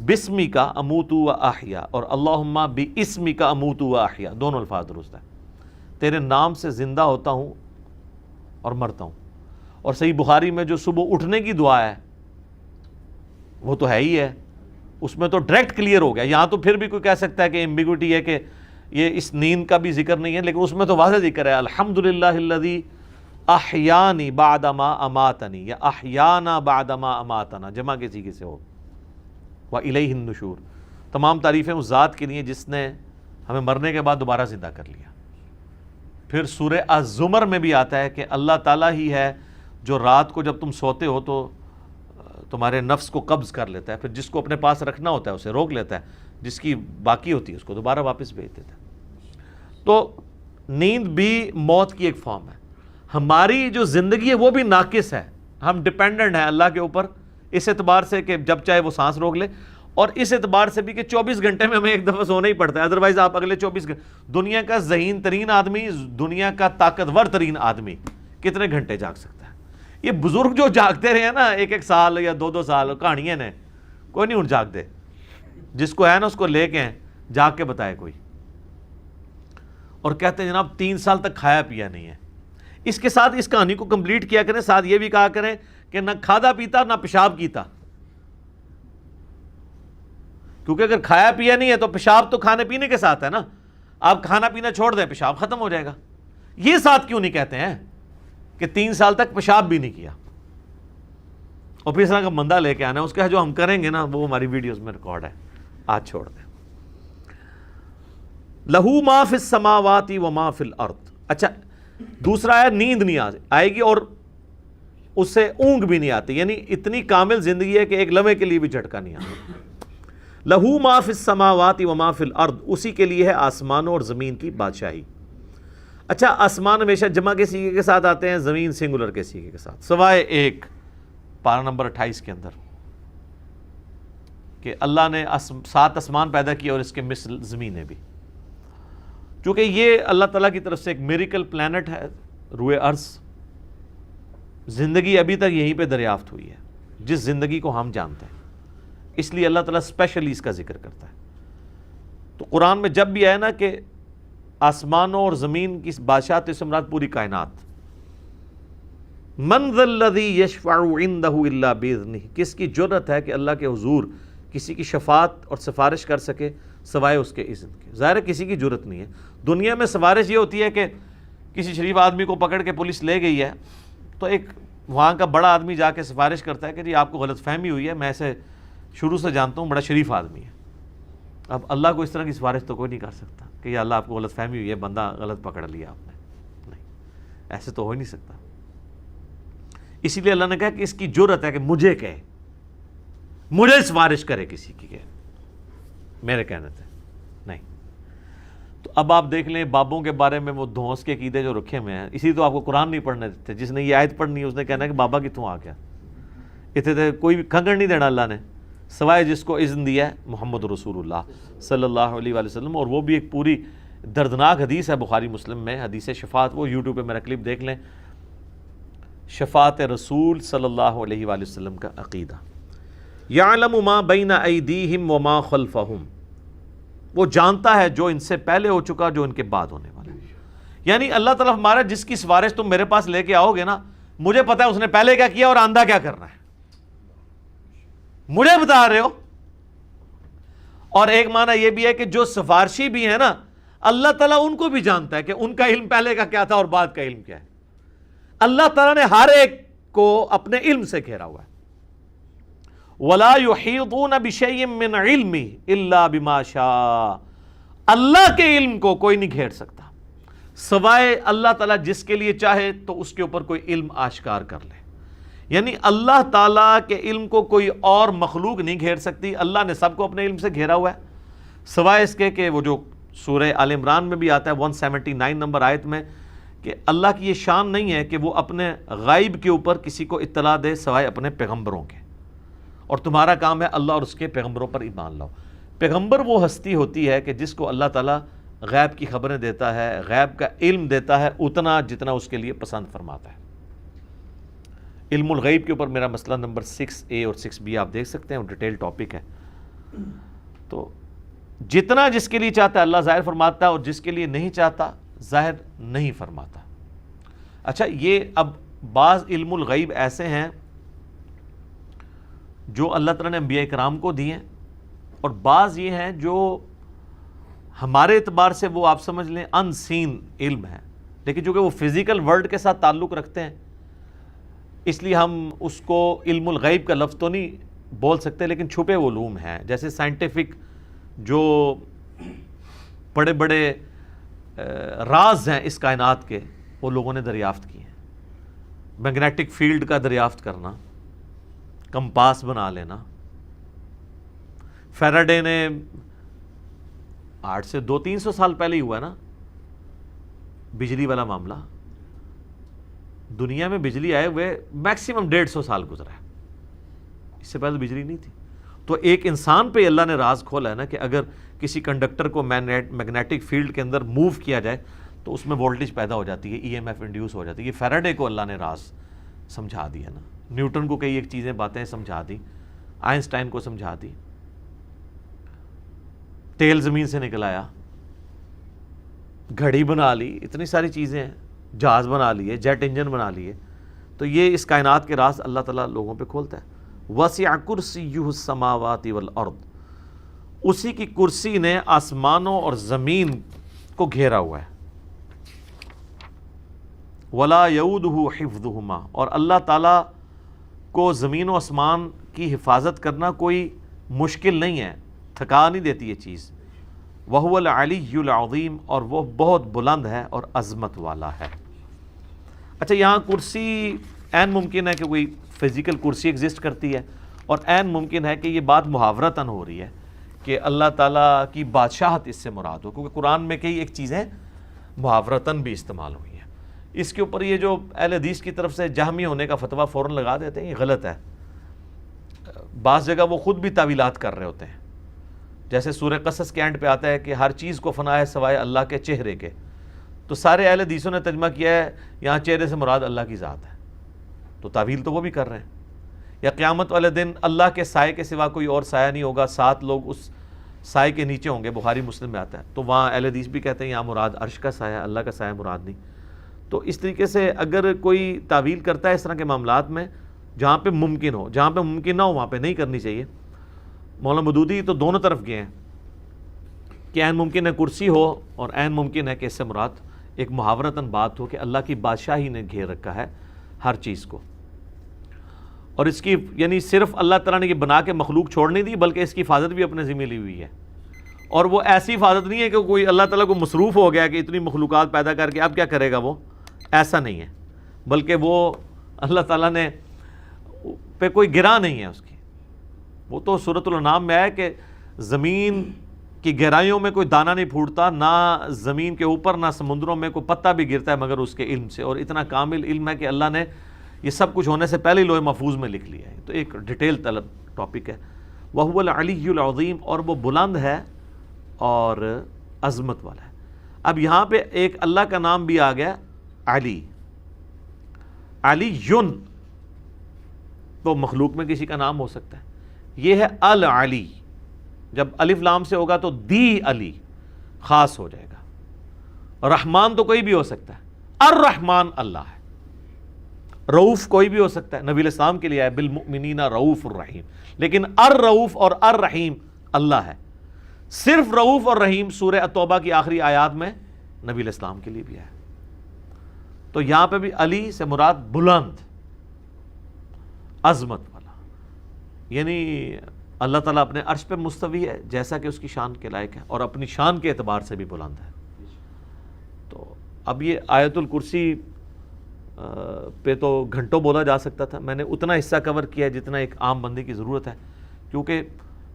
بسمک اموت و احیا، اور اللہم باسمک اموت و احیا، دونوں الفاظ درست ہیں، تیرے نام سے زندہ ہوتا ہوں اور مرتا ہوں۔ اور صحیح بخاری میں جو صبح اٹھنے کی دعا ہے وہ تو ہے ہی ہے، اس میں تو ڈائریکٹ کلیئر ہو گیا۔ یہاں تو پھر بھی کوئی کہہ سکتا ہے کہ ایمبیگوٹی ہے کہ یہ اس نیند کا بھی ذکر نہیں ہے، لیکن اس میں تو واضح ذکر ہے، الحمدللہ الذی احیانی بعد ما اماتنی، یا احیانا بعد ما اماتنا، جمع کے سیغے سے ہو، وَإِلَيْهِ النُّشُورُ، تمام تعریفیں اس ذات کے لیے جس نے ہمیں مرنے کے بعد دوبارہ زندہ کر لیا۔ پھر سورہ الزمر میں بھی آتا ہے کہ اللہ تعالیٰ ہی ہے جو رات کو جب تم سوتے ہو تو تمہارے نفس کو قبض کر لیتا ہے، پھر جس کو اپنے پاس رکھنا ہوتا ہے اسے روک لیتا ہے، جس کی باقی ہوتی ہے اس کو دوبارہ واپس بھیج دیتا ہے۔ تو نیند بھی موت کی ایک فارم ہے۔ ہماری جو زندگی ہے وہ بھی ناقص ہے، ہم ڈیپینڈنٹ ہیں اللہ کے اوپر، اس اعتبار سے کہ جب چاہے وہ سانس روک لے، اور اس اعتبار سے بھی کہ 24 گھنٹے میں ہمیں ایک دفعہ سونا ہی پڑتا ہے، ادروائز آپ اگلے 24 گھنٹے، دنیا کا ذہین ترین آدمی، دنیا کا طاقتور ترین آدمی کتنے گھنٹے جاگ سکتا ہے؟ یہ بزرگ جو جاگتے رہے ہیں نا 1-1 سال یا 2-2 سال، کہانیاں نے، کوئی نہیں اٹھ جاگتے، جس کو ہے نا اس کو لے کے جاگ کے بتائے کوئی، اور کہتے ہیں جناب 3 سال تک کھایا پیا نہیں ہے۔ اس کے ساتھ اس کہانی کو کمپلیٹ کیا کریں، ساتھ یہ بھی کہا کریں کہ نہ کھادا پیتا نہ پیشاب کیتا، کیونکہ اگر کھایا پیا نہیں ہے تو پیشاب تو کھانے پینے کے ساتھ ہے نا، آپ کھانا پینا چھوڑ دیں پیشاب ختم ہو جائے گا۔ یہ ساتھ کیوں نہیں کہتے ہیں کہ 3 سال تک پیشاب بھی نہیں کیا، اور پھر اس طرح کا بندہ لے کے آنا ہے، اس کا جو ہم کریں گے نا وہ ہماری ویڈیوز میں ریکارڈ ہے، آج چھوڑ دیں۔ لہو ما فی السماوات و ما فی الارض، اچھا دوسرا ہے نیند نہیں آئے گی، اور اسے اونگ بھی نہیں آتی، یعنی اتنی کامل زندگی ہے کہ ایک لمحے کے لیے بھی جھٹکا نہیں آتا۔ لہو ما فی السماوات و ما فی الارض، اسی کے لیے ہے آسمانوں اور زمین کی بادشاہی۔ اچھا، آسمان ہمیشہ جمع کے سیغے کے ساتھ آتے ہیں، زمین سنگولر کے سیغے کے ساتھ، سوائے ایک پارہ نمبر 28 کے اندر کہ اللہ نے 7 آسمان پیدا کیا اور اس کے مثل زمینیں بھی، چونکہ یہ اللہ تعالیٰ کی طرف سے ایک میریکل پلانٹ ہے روئے ارض، زندگی ابھی تک یہیں پہ دریافت ہوئی ہے جس زندگی کو ہم جانتے ہیں، اس لیے اللہ تعالیٰ اسپیشلی اس کا ذکر کرتا ہے۔ تو قرآن میں جب بھی آئے نا کہ آسمانوں اور زمین کی بادشاہت، تو اس سے مراد پوری کائنات۔ من ذا الذی یشفع عندہ الا باذنہ، کس کی جرأت ہے کہ اللہ کے حضور کسی کی شفاعت اور سفارش کر سکے سوائے اس کے اذن کے؟ ظاہر ہے کسی کی جرأت نہیں ہے۔ دنیا میں سفارش یہ ہوتی ہے کہ کسی شریف آدمی کو پکڑ کے پولیس لے گئی ہے تو ایک وہاں کا بڑا آدمی جا کے سفارش کرتا ہے کہ جی آپ کو غلط فہمی ہوئی ہے، میں اسے شروع سے جانتا ہوں، بڑا شریف آدمی ہے۔ اب اللہ کو اس طرح کی سفارش تو کوئی نہیں کر سکتا کہ یا اللہ آپ کو غلط فہمی ہوئی ہے، بندہ غلط پکڑ لیا آپ نے، نہیں، ایسے تو ہو ہی نہیں سکتا۔ اسی لیے اللہ نے کہا کہ اس کی جرأت ہے کہ مجھے کہے، مجھے سفارش کرے کسی کی، کہ میرے کہنے تھے نہیں۔ تو اب آپ دیکھ لیں بابوں کے بارے میں وہ دھونس کے عقیدے جو رکھے ہوئے ہیں، اسی تو آپ کو قرآن نہیں پڑھنے دیتے۔ جس نے یہ آیت پڑھنی ہے اس نے کہنا ہے کہ بابا کتوں آ گیا، اتنے کوئی بھی کھنگڑ نہیں دینا اللہ نے، سوائے جس کو اذن دیا ہے محمد رسول اللہ صلی اللہ علیہ وآلہ وسلم۔ اور وہ بھی ایک پوری دردناک حدیث ہے بخاری مسلم میں، حدیث شفاعت، وہ یوٹیوب پہ میرا کلپ دیکھ لیں، شفاعت رسول صلی اللہ علیہ وآلہ وسلم کا عقیدہ۔ یعلم ما بین ایدیہم وما خلفہم، وہ جانتا ہے جو ان سے پہلے ہو چکا، جو ان کے بعد ہونے والا ہے۔ یعنی اللہ تعالیٰ ہمارا جس کی سفارش تم میرے پاس لے کے آؤ گے نا، مجھے پتا ہے اس نے پہلے کیا کیا اور آندہ کیا کرنا ہے، مجھے بتا رہے ہو۔ اور ایک معنی یہ بھی ہے کہ جو سفارشی بھی ہے نا، اللہ تعالیٰ ان کو بھی جانتا ہے کہ ان کا علم پہلے کا کیا تھا اور بعد کا علم کیا ہے۔ اللہ تعالیٰ نے ہر ایک کو اپنے علم سے گھیرا ہوا ہے۔ وَلَا يُحِيطُونَ بِشَيْءٍ مِّنْ عِلْمِهِ إِلَّا بِمَا شَاءَ، اللہ کے علم کو کوئی نہیں گھیر سکتا سوائے اللہ تعالیٰ جس کے لیے چاہے تو اس کے اوپر کوئی علم آشکار کر لے۔ یعنی اللہ تعالیٰ کے علم کو کوئی اور مخلوق نہیں گھیر سکتی، اللہ نے سب کو اپنے علم سے گھیرا ہوا ہے، سوائے اس کے کہ وہ جو سورہ آل عمران میں بھی آتا ہے 179 نمبر آیت میں کہ اللہ کی یہ شان نہیں ہے کہ وہ اپنے غائب کے اوپر کسی کو اطلاع دے سوائے اپنے پیغمبروں کے، اور تمہارا کام ہے اللہ اور اس کے پیغمبروں پر ایمان لاؤ۔ پیغمبر وہ ہستی ہوتی ہے کہ جس کو اللہ تعالیٰ غیب کی خبریں دیتا ہے، غیب کا علم دیتا ہے اتنا جتنا اس کے لیے پسند فرماتا ہے۔ علم الغیب کے اوپر میرا مسئلہ نمبر 6A اور 6B آپ دیکھ سکتے ہیں، وہ ڈیٹیل ٹاپک ہے۔ تو جتنا جس کے لیے چاہتا ہے اللہ ظاہر فرماتا ہے، اور جس کے لیے نہیں چاہتا ظاہر نہیں فرماتا۔ اچھا، یہ اب بعض علم الغیب ایسے ہیں جو اللہ تعالیٰ نے انبیاء کرام کو دیے ہیں، اور بعض یہ ہیں جو ہمارے اعتبار سے وہ آپ سمجھ لیں ان سین علم ہے، لیکن چونکہ وہ فزیکل ورلڈ کے ساتھ تعلق رکھتے ہیں اس لیے ہم اس کو علم الغیب کا لفظ تو نہیں بول سکتے، لیکن چھپے علوم ہیں، جیسے سائنٹیفک جو بڑے بڑے راز ہیں اس کائنات کے، وہ لوگوں نے دریافت کیے ہیں۔ میگنیٹک فیلڈ کا دریافت کرنا، کمپاس بنا لینا، فیراڈے نے 8 سے 200-300 سال پہلے ہی ہوا ہے نا بجلی والا معاملہ، دنیا میں بجلی آئے ہوئے میکسیمم 150 سال گزرا ہے، اس سے پہلے بجلی نہیں تھی۔ تو ایک انسان پہ اللہ نے راز کھولا ہے نا کہ اگر کسی کنڈکٹر کو میگنیٹک فیلڈ کے اندر موو کیا جائے تو اس میں وولٹیج پیدا ہو جاتی ہے، EMF انڈیوس ہو جاتی ہے۔ یہ فیراڈے کو اللہ نے راز سمجھا دیا نا، نیوٹن کو کئی ایک چیزیں باتیں سمجھا دی، آئنسٹائن کو سمجھا دی، تیل زمین سے نکل آیا، گھڑی بنا لی، اتنی ساری چیزیں ہیں، جہاز بنا لیے، جیٹ انجن بنا لیے۔ تو یہ اس کائنات کے راز اللہ تعالیٰ لوگوں پہ کھولتا ہے۔ وسع کرسیہ السماوات والارض، اسی کی کرسی نے آسمانوں اور زمین کو گھیرا ہوا ہے۔ ولا یؤودہ حفظہما، اور اللہ تعالیٰ کو زمین و آسمان کی حفاظت کرنا کوئی مشکل نہیں ہے، تھکا نہیں دیتی یہ چیز۔ وہو العلی العظیم، اور وہ بہت بلند ہے اور عظمت والا ہے۔ اچھا، یہاں کرسی عین ممکن ہے کہ کوئی فزیکل کرسی ایگزسٹ کرتی ہے، اور عین ممکن ہے کہ یہ بات محاورتاً ہو رہی ہے کہ اللہ تعالیٰ کی بادشاہت اس سے مراد ہو، کیونکہ قرآن میں کئی ایک چیزیں محاورتاً بھی استعمال ہوئی ہیں۔ اس کے اوپر یہ جو اہل حدیث کی طرف سے جہمی ہونے کا فتویٰ فوراً لگا دیتے ہیں، یہ غلط ہے۔ بعض جگہ وہ خود بھی تعویلات کر رہے ہوتے ہیں، جیسے سورہ قصص کے اینڈ پہ آتا ہے کہ ہر چیز کو فنا ہے سوائے اللہ کے چہرے کے، تو سارے اہل حدیثوں نے ترجمہ کیا ہے یہاں چہرے سے مراد اللہ کی ذات ہے، تو تعویل تو وہ بھی کر رہے ہیں۔ یا قیامت والے دن اللہ کے سائے کے سوا کوئی اور سایہ نہیں ہوگا، 7 لوگ اس سائے کے نیچے ہوں گے، بخاری مسلم میں آتا ہے، تو وہاں اہل حدیث بھی کہتے ہیں یہاں مراد عرش کا سایہ، اللہ کا سایہ مراد نہیں۔ تو اس طریقے سے اگر کوئی تعویل کرتا ہے اس طرح کے معاملات میں، جہاں پہ ممکن ہو، جہاں پہ ممکن نہ ہو وہاں پہ نہیں کرنی چاہیے۔ مولانا مودودی تو دونوں طرف گئے ہیں کہ عین ممکن ہے کرسی ہو، اور عین ممکن ہے کہ اس سے مراد ایک محاورتاً بات ہو کہ اللہ کی بادشاہی نے گھیر رکھا ہے ہر چیز کو، اور اس کی یعنی صرف اللہ تعالیٰ نے یہ بنا کے مخلوق چھوڑ نہیں دی، بلکہ اس کی حفاظت بھی اپنے ذمہ لی ہوئی ہے۔ اور وہ ایسی حفاظت نہیں ہے کہ کوئی اللہ تعالیٰ کو مصروف ہو گیا کہ اتنی مخلوقات پیدا کر کے اب کیا کرے گا، وہ ایسا نہیں ہے، بلکہ وہ اللہ تعالیٰ نے پہ کوئی گرا نہیں ہے اس کی۔ وہ تو سورۃ الانعام میں ہے کہ زمین کی گہرائیوں میں کوئی دانہ نہیں پھوٹتا، نہ زمین کے اوپر نہ سمندروں میں کوئی پتا بھی گرتا ہے مگر اس کے علم سے، اور اتنا کامل علم ہے کہ اللہ نے یہ سب کچھ ہونے سے پہلے لوح محفوظ میں لکھ لیا ہے۔ تو ایک ڈیٹیل طلب ٹاپک ہے۔ وَهُوَ الْعَلِيُّ الْعَظِيمُ، اور وہ بلند ہے اور عظمت والا ہے۔ اب یہاں پہ ایک اللہ کا نام بھی آ گیا علی، علی یون، تو مخلوق میں کسی کا نام ہو سکتا ہے، یہ ہے العلی، جب الف لام سے ہوگا تو دی علی خاص ہو جائے گا۔ رحمان تو کوئی بھی ہو سکتا ہے، الرحمن اللہ ہے، رؤوف کوئی بھی ہو سکتا ہے، نبی علیہ السلام کے لیے ہے بالمؤمنین رؤوف الرحیم، لیکن الرؤوف اور الرحیم اللہ ہے۔ صرف رؤوف اور رحیم سورہ التوبہ کی آخری آیات میں نبی علیہ السلام کے لیے بھی ہے۔ تو یہاں پہ بھی علی سے مراد بلند، عظمت والا، یعنی اللہ تعالیٰ اپنے عرش پہ مستوی ہے جیسا کہ اس کی شان کے لائق ہے، اور اپنی شان کے اعتبار سے بھی بلند ہے۔ تو اب یہ آیت الکرسی پہ تو گھنٹوں بولا جا سکتا تھا، میں نے اتنا حصہ کور کیا جتنا ایک عام بندے کی ضرورت ہے، کیونکہ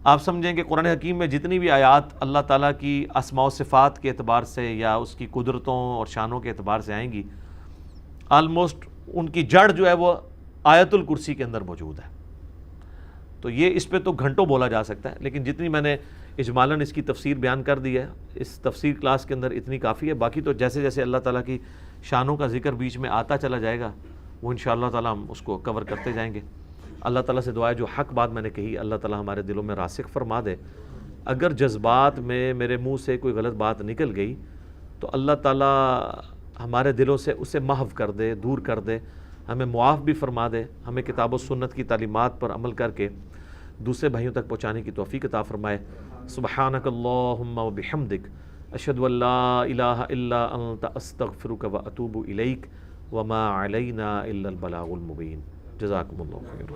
آپ سمجھیں کہ قرآن حکیم میں جتنی بھی آیات اللہ تعالیٰ کی اسماء و صفات کے اعتبار سے یا اس کی قدرتوں اور شانوں کے اعتبار سے آئیں گی، آلموسٹ ان کی جڑ جو ہے وہ آیت الکرسی کے اندر موجود ہے۔ تو یہ اس پہ تو گھنٹوں بولا جا سکتا ہے، لیکن جتنی میں نے اجمالاً اس کی تفسیر بیان کر دی ہے اس تفسیر کلاس کے اندر اتنی کافی ہے۔ باقی تو جیسے جیسے اللہ تعالیٰ کی شانوں کا ذکر بیچ میں آتا چلا جائے گا وہ انشاءاللہ تعالیٰ ہم اس کو کور کرتے جائیں گے۔ اللہ تعالیٰ سے دعا ہے جو حق بات میں نے کہی اللہ تعالیٰ ہمارے دلوں میں راسخ فرما دے۔ اگر جذبات میں میرے منہ سے کوئی غلط بات نکل گئی تو اللہ تعالیٰ ہمارے دلوں سے اسے محو کر دے، دور کر دے، ہمیں معاف بھی فرما دے، ہمیں کتاب و سنت کی تعلیمات پر عمل کر کے دوسرے بھائیوں تک پہنچانے کی توفیق عطا فرمائے۔ سبحانک اللہم و بحمدک، اشہد ان لا الہ الا انت، استغفرک و اتوب الیک، وما علینا الا البلاغ المبین۔ جزاکم اللہ خیر۔